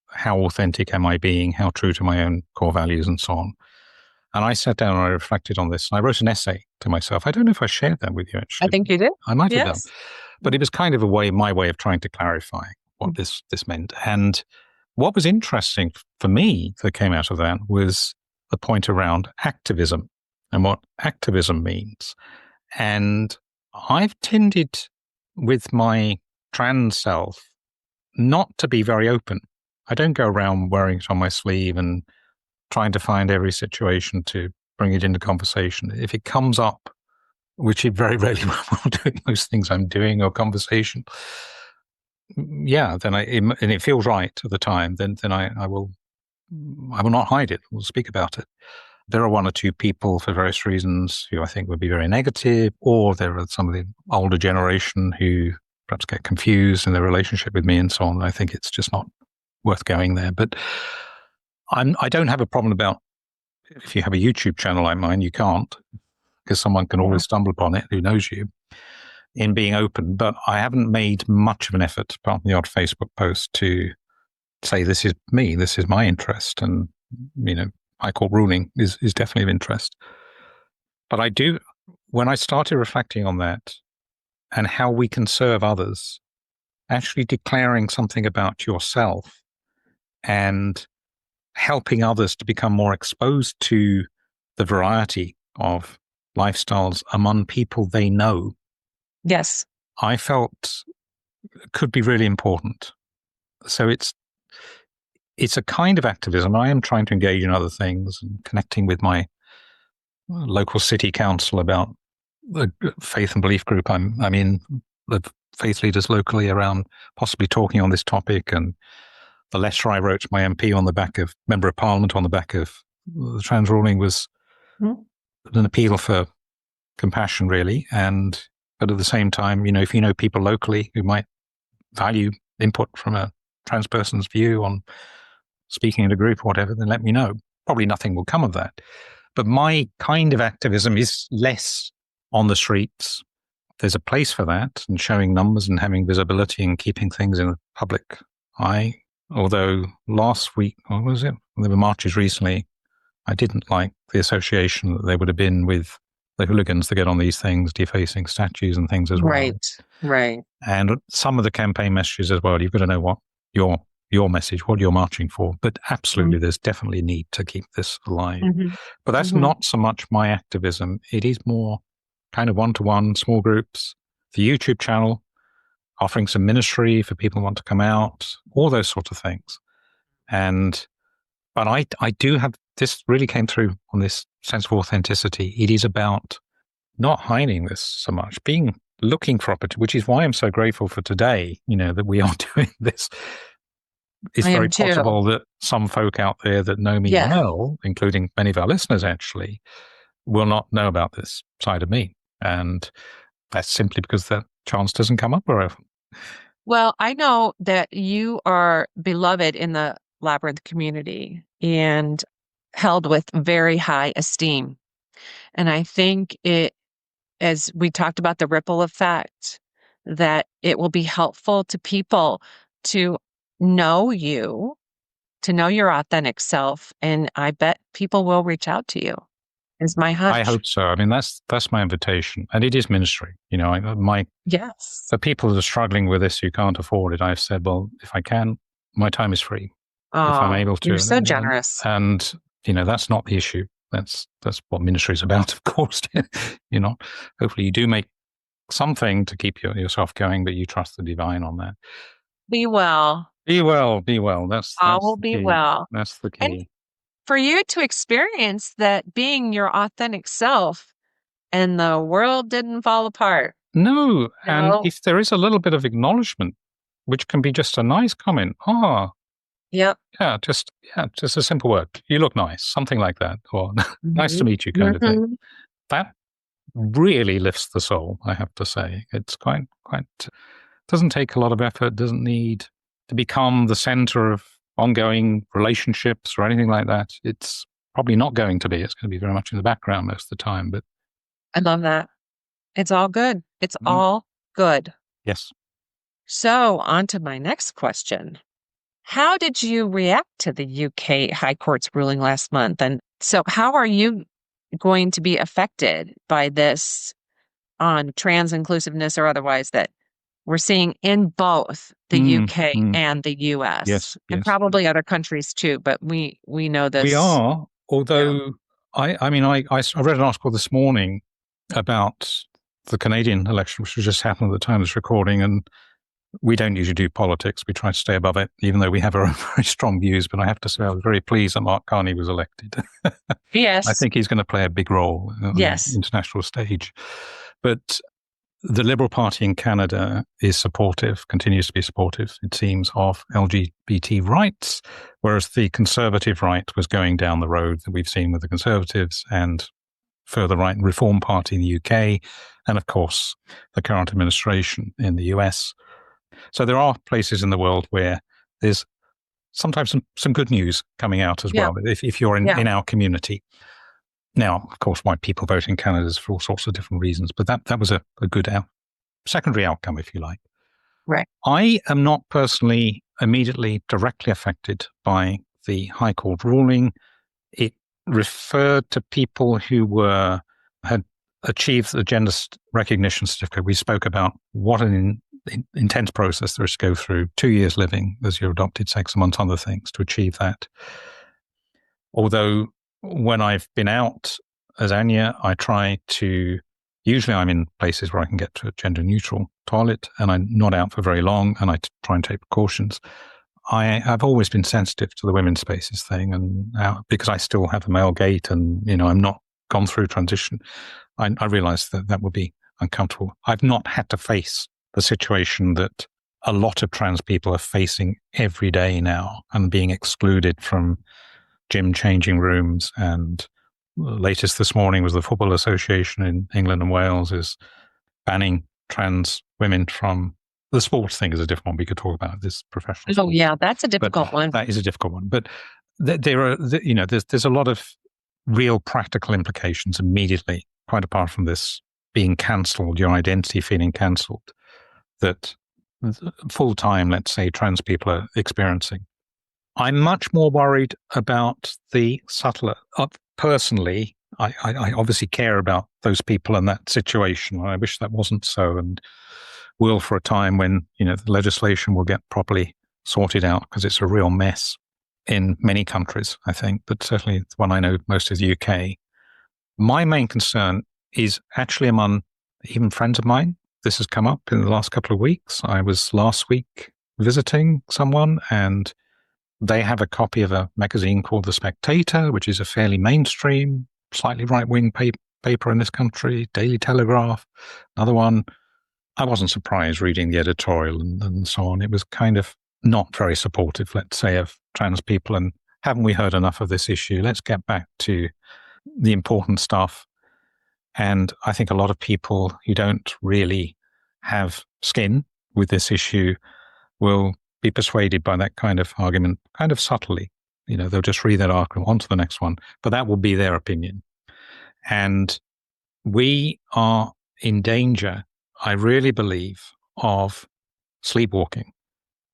Speaker 2: How authentic am I being? How true to my own core values and so on? And I sat down and I reflected on this. I wrote an essay to myself. I don't know if I shared that with you, actually.
Speaker 1: I think you did.
Speaker 2: I might have done. But it was kind of my way of trying to clarify what this meant. And what was interesting for me that came out of that was the point around activism and what activism means. And I've tended with my trans self not to be very open. I don't go around wearing it on my sleeve and trying to find every situation to bring it into conversation. If it comes up, which it very rarely will do in most things I'm doing or conversation, then and it feels right at the time, then I will not hide it. We'll speak about it. There are one or two people for various reasons who I think would be very negative, or there are some of the older generation who perhaps get confused in their relationship with me and so on. I think it's just not worth going there. But I don't have a problem about if you have a YouTube channel like mine, you can't, because someone can always stumble upon it who knows you, in being open. But I haven't made much of an effort, apart from the odd Facebook post, to say this is me, this is my interest, and high court ruling is definitely of interest. But I do, when I started reflecting on that and how we can serve others, actually declaring something about yourself and helping others to become more exposed to the variety of lifestyles among people they know.
Speaker 1: Yes.
Speaker 2: I felt could be really important. So it's a kind of activism. I am trying to engage in other things and connecting with my local city council about the faith and belief group I'm in, the faith leaders locally, around possibly talking on this topic. And the letter I wrote to my MP on the back of Member of Parliament on the back of the trans ruling was an appeal for compassion, really. But at the same time, if you know people locally who might value input from a trans person's view on speaking in a group or whatever, then let me know. Probably nothing will come of that. But my kind of activism is less on the streets. There's a place for that, and showing numbers and having visibility and keeping things in the public eye. Although last week, what was it? There were marches recently. I didn't like the association that they would have been with the hooligans that get on these things, defacing statues and things as well.
Speaker 1: Right.
Speaker 2: And some of the campaign messages as well. You've got to know what your message, what you're marching for. But absolutely, there's definitely a need to keep this alive. But that's not so much my activism. It is more kind of one-to-one, small groups, the YouTube channel, offering some ministry for people who want to come out, all those sort of things. But I do have, this really came through on this sense of authenticity. It is about not hiding this so much, looking for opportunity, which is why I'm so grateful for today, that we are doing this. It's very possible that some folk out there that know me well, including many of our listeners actually, will not know about this side of me. And that's simply because that chance doesn't come up very often.
Speaker 1: Well, I know that you are beloved in the Labyrinth community and held with very high esteem. And I think as we talked about the ripple effect, that it will be helpful to people to know you, to know your authentic self. And I bet people will reach out to you, is my hunch.
Speaker 2: I hope so. I mean, that's my invitation. And it is ministry.
Speaker 1: Yes.
Speaker 2: For people that are struggling with this who can't afford it, I've said, well, if I can, my time is free. If I'm able to.
Speaker 1: You're so generous.
Speaker 2: And, that's not the issue. That's what ministry is about, of course. Hopefully you do make something to keep yourself going, but you trust the divine on that.
Speaker 1: Be well.
Speaker 2: Be well. Be well. That's
Speaker 1: all will be
Speaker 2: key.
Speaker 1: well.
Speaker 2: That's the key.
Speaker 1: And for you to experience that being your authentic self and the world didn't fall apart.
Speaker 2: No. And if there is a little bit of acknowledgement, which can be just a nice comment.
Speaker 1: Yep.
Speaker 2: Yeah, just a simple word. You look nice, something like that, or nice to meet you, kind of thing. That really lifts the soul, I have to say. It's quite. Doesn't take a lot of effort. Doesn't need to become the center of ongoing relationships or anything like that. It's probably not going to be. It's going to be very much in the background most of the time. But
Speaker 1: I love that. It's all good. It's all good.
Speaker 2: Yes.
Speaker 1: So on to my next question. How did you react to the UK High Court's ruling last month? And so how are you going to be affected by this on trans inclusiveness or otherwise that we're seeing in both the UK and the US? And probably other countries too, but we know this.
Speaker 2: We are, although I read an article this morning about the Canadian election, which just happened at the time of this recording, and we don't usually do politics. We try to stay above it, even though we have our own very strong views. But I have to say I was very pleased that Mark Carney was elected.
Speaker 1: Yes.
Speaker 2: I think he's going to play a big role on the international stage. But the Liberal Party in Canada is supportive, continues to be supportive, it seems, of LGBT rights, whereas the Conservative right was going down the road that we've seen with the Conservatives and further right Reform Party in the UK, and of course, the current administration in the US. So there are places in the world where there's sometimes some good news coming out as
Speaker 1: Yeah.
Speaker 2: well, if you're
Speaker 1: Yeah.
Speaker 2: in our community. Now, of course, white people vote in Canada for all sorts of different reasons, but that was a good secondary outcome, if you like.
Speaker 1: Right.
Speaker 2: I am not personally immediately directly affected by the High Court ruling. It referred to people who had achieved the gender recognition certificate. We spoke about what an intense process there is to go through, 2 years living as your adopted sex, amongst other things, to achieve that. Although when I've been out as Anja, I try to, usually I'm in places where I can get to a gender neutral toilet, and I'm not out for very long, and I try and take precautions. I've always been sensitive to the women's spaces thing, and because I still have a male gait, and I'm not gone through transition, I realised that would be uncomfortable. I've not had to face the situation that a lot of trans people are facing every day now, and being excluded from gym changing rooms. And the latest this morning was the Football Association in England and Wales is banning trans women from the sports thing. Is a different one we could talk about, this professional sport.
Speaker 1: Yeah, that's a difficult one.
Speaker 2: That is a difficult one. But there are, there's a lot of real practical implications immediately, quite apart from this being cancelled, your identity feeling cancelled, that full time, let's say, trans people are experiencing. I'm much more worried about the subtler. Personally, I obviously care about those people in that situation. I wish that wasn't so, and will for a time when the legislation will get properly sorted out, because it's a real mess in many countries, I think, but certainly the one I know most is the UK. My main concern is actually among even friends of mine. This has come up in the last couple of weeks. I was last week visiting someone, and they have a copy of a magazine called The Spectator, which is a fairly mainstream, slightly right-wing paper in this country, Daily Telegraph, another one. I wasn't surprised reading the editorial and so on. It was kind of not very supportive, let's say, of trans people. And haven't we heard enough of this issue? Let's get back to the important stuff. And I think a lot of people who don't really have skin with this issue will be persuaded by that kind of argument, kind of subtly. They'll just read that article, on to the next one, but that will be their opinion. And we are in danger, I really believe, of sleepwalking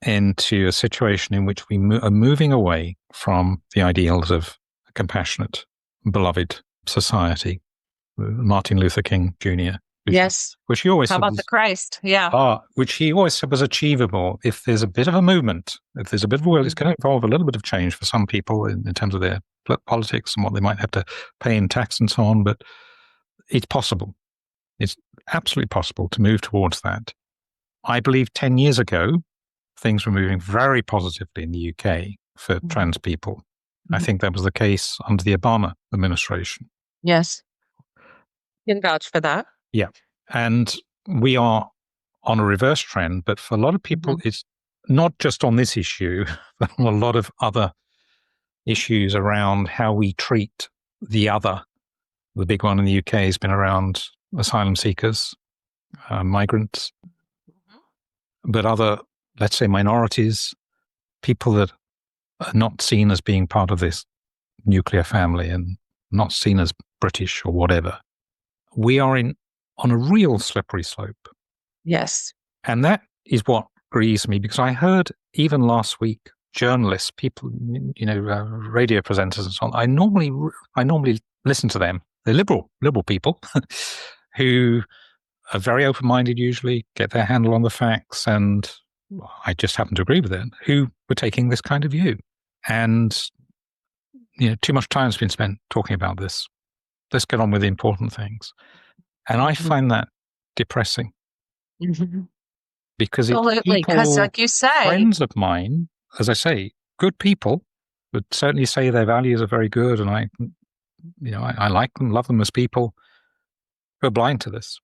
Speaker 2: into a situation in which we are moving away from the ideals of a compassionate, beloved society. Martin Luther King Jr.
Speaker 1: Yes.
Speaker 2: Which he always
Speaker 1: How
Speaker 2: said
Speaker 1: about the Christ? Yeah.
Speaker 2: Which he always said was achievable if there's a bit of a movement, if there's a bit of a will. It's going to involve a little bit of change for some people in terms of their politics and what they might have to pay in tax and so on, but it's possible. It's absolutely possible to move towards that. I believe 10 years ago, things were moving very positively in the UK for trans people. I think that was the case under the Obama administration.
Speaker 1: Yes. You can vouch for that.
Speaker 2: Yeah. And we are on a reverse trend, but for a lot of people, it's not just on this issue, but on a lot of other issues around how we treat the other. The big one in the UK has been around asylum seekers, migrants, but other, let's say, minorities, people that are not seen as being part of this nuclear family and not seen as British or whatever. We are on a real slippery slope.
Speaker 1: Yes. And
Speaker 2: that is what grieves me, because I heard even last week, journalists, people, radio presenters and so on. I normally listen to them. They're liberal people who are very open-minded, usually get their handle on the facts, and I just happen to agree with them, who were taking this kind of view. And too much time has been spent talking about this. Let's get on with the important things. And I find that depressing. Because
Speaker 1: absolutely, because like you say,
Speaker 2: friends of mine, as I say, good people, would certainly say their values are very good, and I like them, love them as people, who are blind to this.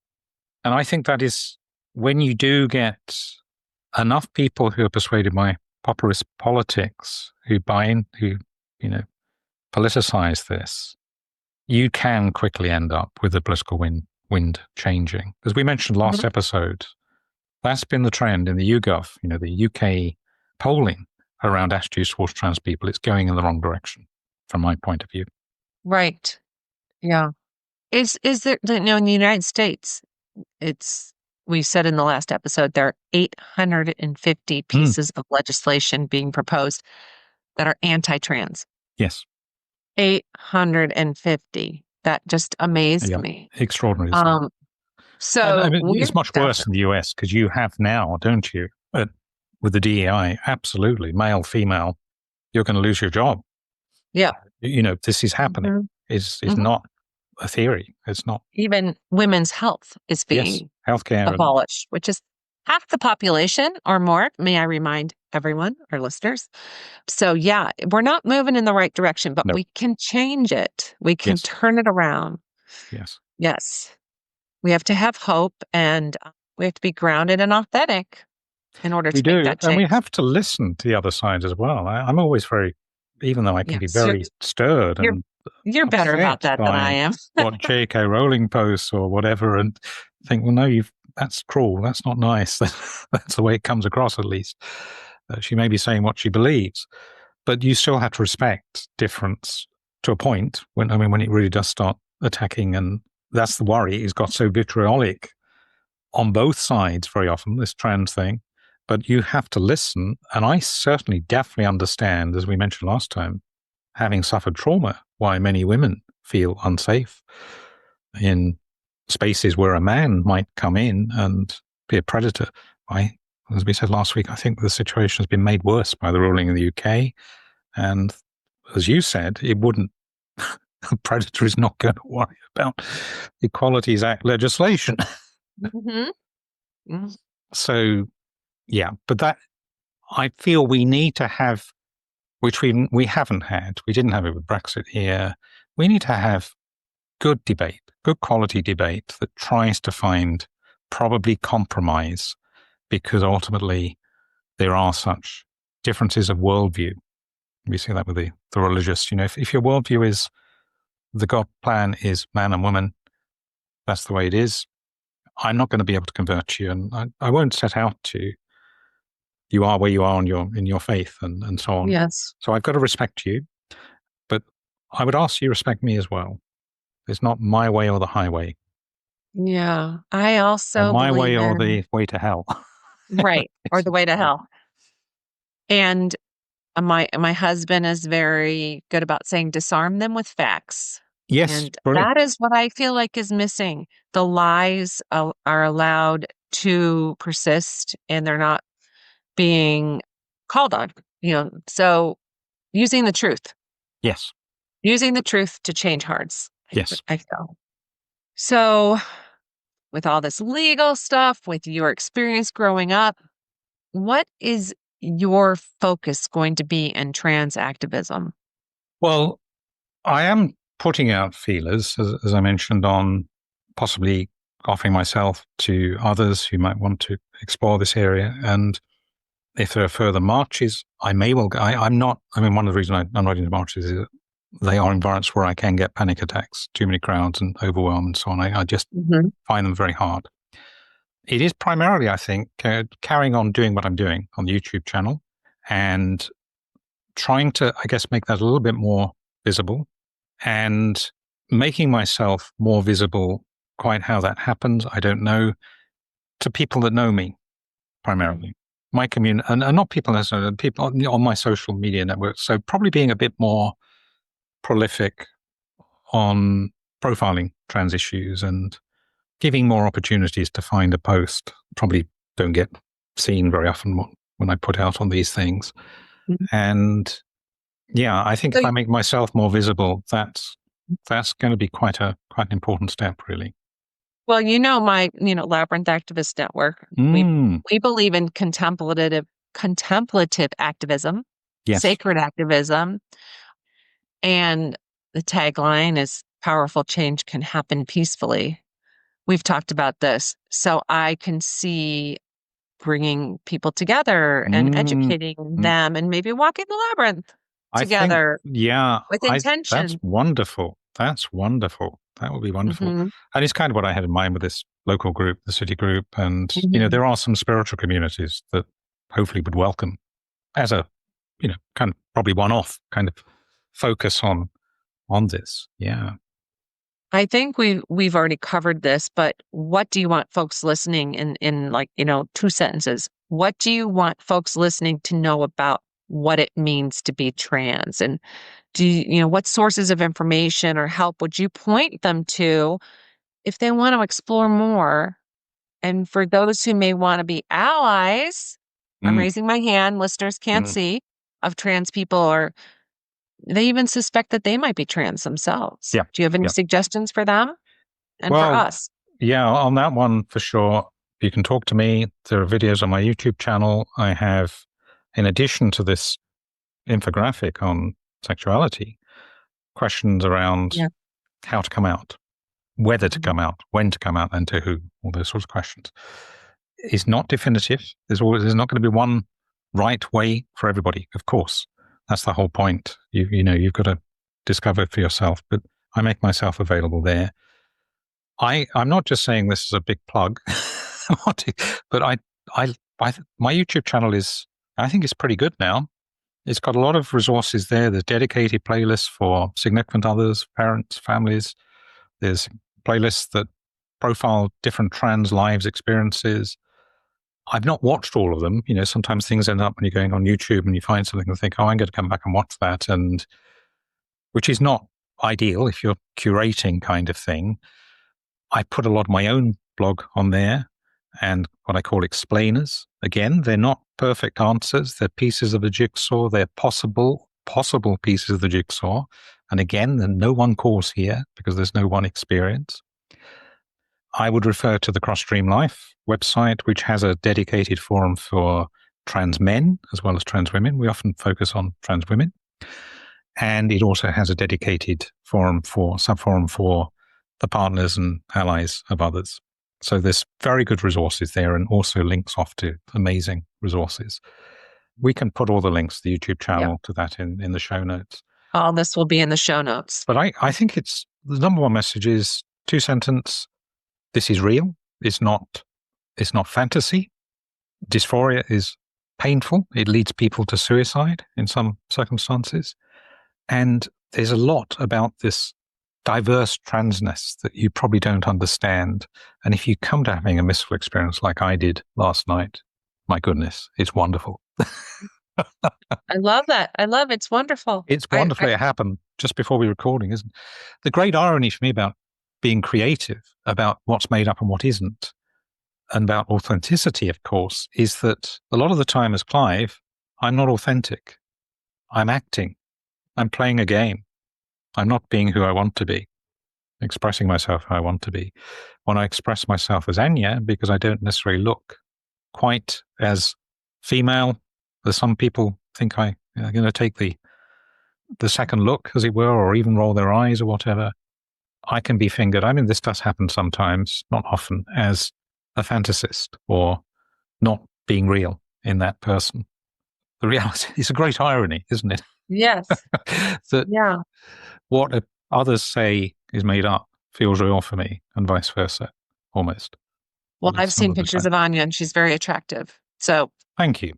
Speaker 2: And I think that is when you do get enough people who are persuaded by populist politics, who buy in, who politicize this, you can quickly end up with the political wind changing. As we mentioned last episode, that's been the trend in the YouGov, the UK polling around attitudes towards trans people, it's going in the wrong direction from my point of view.
Speaker 1: Right. Yeah. Is there, in the United States, we said in the last episode, there are 850 pieces of legislation being proposed that are anti-trans.
Speaker 2: Yes.
Speaker 1: 850. That just amazed me.
Speaker 2: Extraordinary.
Speaker 1: So
Speaker 2: I mean, it's much worse in the US because you have now, don't you? With the DEI, absolutely, male, female, you're going to lose your job.
Speaker 1: Yeah.
Speaker 2: This is happening. It's not a theory. It's not.
Speaker 1: Even women's health is being
Speaker 2: healthcare
Speaker 1: abolished, which is half the population or more. May I remind everyone, our listeners? So yeah, we're not moving in the right direction, but we can change it. We can turn it around.
Speaker 2: Yes.
Speaker 1: Yes. We have to have hope, and we have to be grounded and authentic in order to make that change.
Speaker 2: And we have to listen to the other side as well. I'm always very, even though I can be very stirred and
Speaker 1: you're better about that than I am.
Speaker 2: What J.K. Rowling posts or whatever, and think, well, no, that's cruel. That's not nice. That's the way it comes across, at least. She may be saying what she believes, but you still have to respect difference to a point when it really does start attacking, and that's the worry. It's got so vitriolic on both sides very often, this trans thing, but you have to listen. And I definitely understand, as we mentioned last time, having suffered trauma, why many women feel unsafe in spaces where a man might come in and be a predator. As we said last week, I think the situation has been made worse by the ruling in the UK. And as you said, it wouldn't, a predator is not going to worry about Equalities Act legislation. So, yeah, but that, I feel we need to have, which we haven't had, we didn't have it with Brexit here. We need to have good debate, good quality debate that tries to find probably compromise, because ultimately there are such differences of worldview. We see that with the religious. If your worldview is the God plan is man and woman, that's the way it is. I'm not going to be able to convert you, and I won't set out to. You are where you are in your faith and so on.
Speaker 1: Yes.
Speaker 2: So I've got to respect you, but I would ask you respect me as well. It's not my way or the highway.
Speaker 1: Yeah. I also
Speaker 2: or my
Speaker 1: believe
Speaker 2: way
Speaker 1: in,
Speaker 2: or the way to hell.
Speaker 1: Right. Or the way to hell. And my husband is very good about saying disarm them with facts.
Speaker 2: Yes.
Speaker 1: And
Speaker 2: Brilliant.
Speaker 1: that is what I feel like is missing. The lies are allowed to persist, and they're not being called on, so using the truth.
Speaker 2: Yes.
Speaker 1: Using the truth to change hearts.
Speaker 2: Yes.
Speaker 1: I feel. So with all this legal stuff, with your experience growing up, what is your focus going to be in trans activism?
Speaker 2: Well, I am putting out feelers, as I mentioned, on possibly offering myself to others who might want to explore this area. And if there are further marches, I may well go. I'm not, one of the reasons I'm not into marches is that they are environments where I can get panic attacks, too many crowds and overwhelm and so on. I just find them very hard. It is primarily, I think, carrying on doing what I'm doing on the YouTube channel and trying to, I guess, make that a little bit more visible and making myself more visible. Quite how that happens, I don't know, to people that know me primarily. My community, and not people necessarily, people on my social media networks. So probably being a bit more prolific on profiling trans issues and giving more opportunities to find a post. Probably don't get seen very often when I put out on these things. And yeah, I think if I make myself more visible, that's going to be quite an important step, really.
Speaker 1: Well, my Labyrinth Activist Network, we believe in contemplative activism, sacred activism, and the tagline is powerful change can happen peacefully. We've talked about this, so I can see bringing people together and educating them and maybe walking the labyrinth together. With intention.
Speaker 2: That's wonderful. That's wonderful. That would be wonderful. And it's kind of what I had in mind with this local group, the city group. And, there are some spiritual communities that hopefully would welcome as a kind of probably one-off kind of focus on this. Yeah.
Speaker 1: I think we've already covered this, but what do you want folks listening in like, 2 sentences? What do you want folks listening to know about what it means to be trans? And what sources of information or help would you point them to if they want to explore more? And for those who may want to be allies, I'm
Speaker 2: Mm,
Speaker 1: raising my hand, listeners can't
Speaker 2: mm.
Speaker 1: see, of trans people, or they even suspect that they might be trans themselves.
Speaker 2: Yeah.
Speaker 1: Do you have any
Speaker 2: Yeah.
Speaker 1: suggestions for them and for
Speaker 2: Well,
Speaker 1: us?
Speaker 2: yeah, on that one for sure. You can talk to me. There are videos on my YouTube channel. I have, in addition to this infographic on sexuality, questions around
Speaker 1: Yeah.
Speaker 2: how to come out, whether to
Speaker 1: Mhm.
Speaker 2: come out, when to come out, and to who, all those sorts of questions. It's not definitive. There's not going to be one right way for everybody, of course. That's the whole point. You've got to discover it for yourself, but I make myself available there. I'm not just saying this is a big plug, but my YouTube channel I think it's pretty good now. It's got a lot of resources there. There's dedicated playlists for significant others, parents, families. There's playlists that profile different trans lives experiences. I've not watched all of them. Sometimes things end up when you're going on YouTube and you find something and think, oh, I'm going to come back and watch that. And which is not ideal if you're curating kind of thing. I put a lot of my own blog on there and what I call explainers. Again, they're not perfect answers. They're pieces of the jigsaw. They're possible pieces of the jigsaw. And again, no one course here because there's no one experience. I would refer to the Cross Stream Life website, which has a dedicated forum for trans men as well as trans women. We often focus on trans women. And it also has a dedicated subforum for the partners and allies of others. So there's very good resources there and also links off to amazing resources. We can put all the links, the YouTube
Speaker 1: Yep.
Speaker 2: channel to that in the show notes.
Speaker 1: All this will be in the show notes.
Speaker 2: But I think it's the number one message is 2-sentence. This is real. It's not fantasy. Dysphoria is painful. It leads people to suicide in some circumstances. And there's a lot about this diverse transness that you probably don't understand. And if you come to having a blissful experience like I did last night, my goodness, it's wonderful.
Speaker 1: I love that. It's wonderful.
Speaker 2: It's wonderful. It happened just before we were recording, isn't it? The great irony for me about being creative, about what's made up and what isn't, and about authenticity, of course, is that a lot of the time as Clive, I'm not authentic. I'm acting. I'm playing a game. I'm not being who I want to be, expressing myself how I want to be. When I express myself as Anja, because I don't necessarily look quite as female as some people think I'm going to take the second look, as it were, or even roll their eyes or whatever, I can be fingered. I mean, this does happen sometimes, not often, as a fantasist or not being real in that person. The reality is a great irony, isn't it?
Speaker 1: Yes.
Speaker 2: That
Speaker 1: Yeah.
Speaker 2: what others say is made up feels real for me, and vice versa, almost.
Speaker 1: Well, I've seen pictures of Anja and she's very attractive. So
Speaker 2: thank you.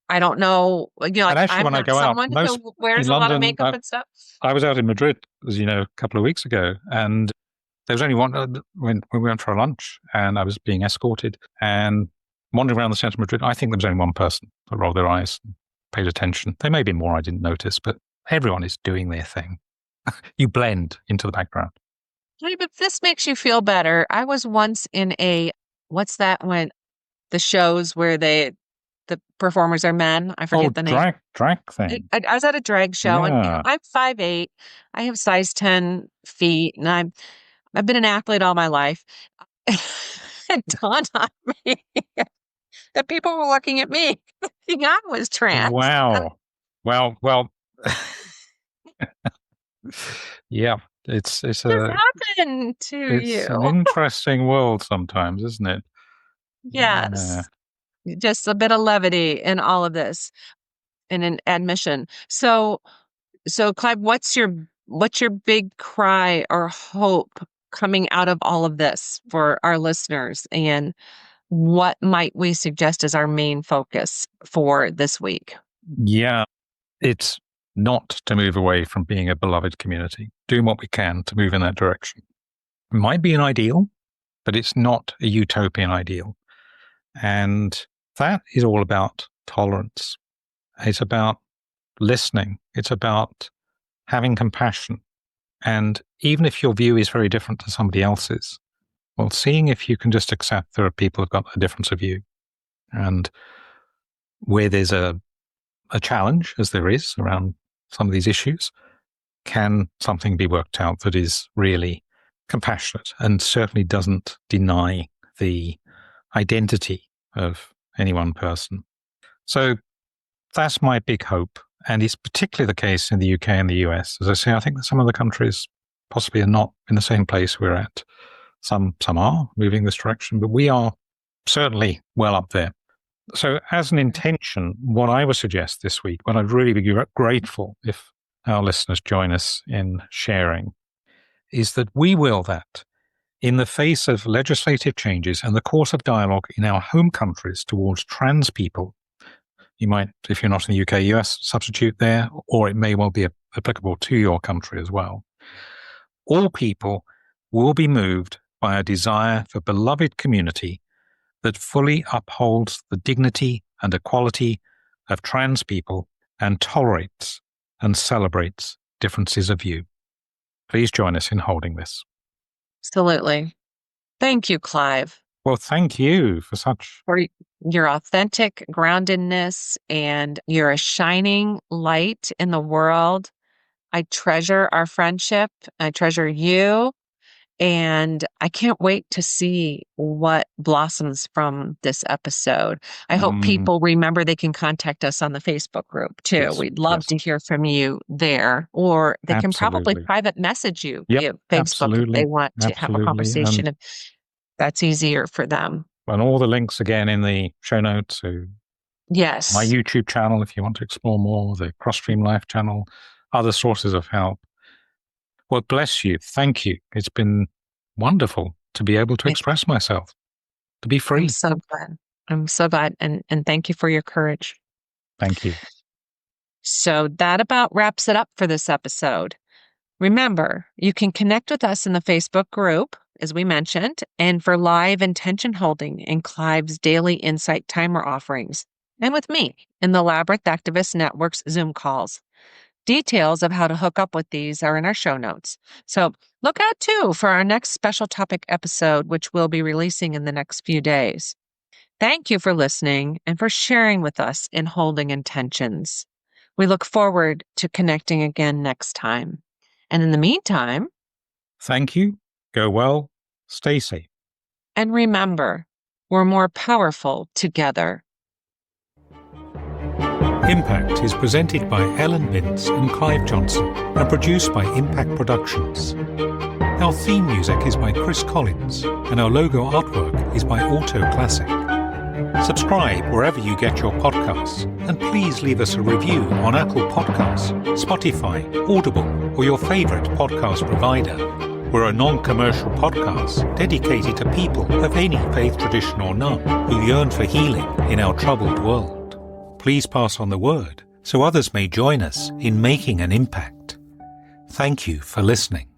Speaker 1: I don't know.
Speaker 2: And actually,
Speaker 1: I'm
Speaker 2: when I
Speaker 1: not
Speaker 2: go out,
Speaker 1: someone who wears
Speaker 2: in
Speaker 1: a lot of
Speaker 2: London,
Speaker 1: makeup and stuff.
Speaker 2: I was out in Madrid, as you know, a couple of weeks ago, and there was only one when we went for a lunch, and I was being escorted and wandering around the centre of Madrid. I think there was only one person that rolled their eyes, and paid attention. There may be more I didn't notice, but everyone is doing their thing. You blend into the background.
Speaker 1: Hey, but this makes you feel better. I was once in what's that when the shows where the performers are men? I forget the name.
Speaker 2: Drag thing.
Speaker 1: I was at a drag show and
Speaker 2: Yeah.
Speaker 1: I'm 5'8". I have size 10 feet and I've been an athlete all my life. It dawned on me that people were looking at me thinking I was trans.
Speaker 2: Wow. Well, yeah, it's
Speaker 1: What happened to
Speaker 2: it's
Speaker 1: you?
Speaker 2: an interesting world sometimes, isn't it?
Speaker 1: Yes. Just a bit of levity in all of this in an admission. So Clive, what's your big cry or hope coming out of all of this for our listeners? And what might we suggest as our main focus for this week?
Speaker 2: Yeah, it's not to move away from being a beloved community. Doing what we can to move in that direction. It might be an ideal, but it's not a utopian ideal. And that is all about tolerance. It's about listening. It's about having compassion. And even if your view is very different to somebody else's, well, seeing if you can just accept there are people who've got a difference of view. And where there's a challenge, as there is around some of these issues, can something be worked out that is really compassionate and certainly doesn't deny the identity of any one person. So that's my big hope. And it's particularly the case in the UK and the US. As I say, I think that some other countries possibly are not in the same place we're at. Some are moving this direction, but we are certainly well up there. So as an intention, what I would suggest this week, what I'd really be grateful if our listeners join us in sharing, is that we will that in the face of legislative changes and the course of dialogue in our home countries towards trans people, you might, if you're not in the UK, US, substitute there, or it may well be applicable to your country as well. All people will be moved by a desire for beloved community that fully upholds the dignity and equality of trans people and tolerates and celebrates differences of view. Please join us in holding this.
Speaker 1: Absolutely. Thank you, Clive.
Speaker 2: Well, thank you for
Speaker 1: your authentic groundedness, and you're a shining light in the world. I treasure our friendship. I treasure you. And I can't wait to see what blossoms from this episode. I hope people remember they can contact us on the Facebook group too.
Speaker 2: Yes,
Speaker 1: We'd love to hear from you there, or they can probably private message you via Facebook if they want to have a conversation. If that's easier for them.
Speaker 2: And all the links again in the show notes. So
Speaker 1: yes,
Speaker 2: my YouTube channel, if you want to explore more, the CrossStream Life channel, other sources of help. Well, bless you. Thank you. It's been wonderful to be able to express myself, to be free.
Speaker 1: I'm so glad. And thank you for your courage.
Speaker 2: Thank you.
Speaker 1: So that about wraps it up for this episode. Remember, you can connect with us in the Facebook group, as we mentioned, and for live intention holding in Clive's daily insight timer offerings, and with me in the Labyrinth Activist Network's Zoom calls. Details of how to hook up with these are in our show notes. So look out too for our next special topic episode, which we'll be releasing in the next few days. Thank you for listening and for sharing with us in Holding Intentions. We look forward to connecting again next time. And in the meantime,
Speaker 2: thank you. Go well. Stay safe.
Speaker 1: And remember, we're more powerful together.
Speaker 2: Impact is presented by Ellen Bintz and Clive Johnson and produced by Impact Productions. Our theme music is by Chris Collins and our logo artwork is by Auto Classic. Subscribe wherever you get your podcasts and please leave us a review on Apple Podcasts, Spotify, Audible, or your favorite podcast provider. We're a non-commercial podcast dedicated to people of any faith tradition or none who yearn for healing in our troubled world. Please pass on the word so others may join us in making an impact. Thank you for listening.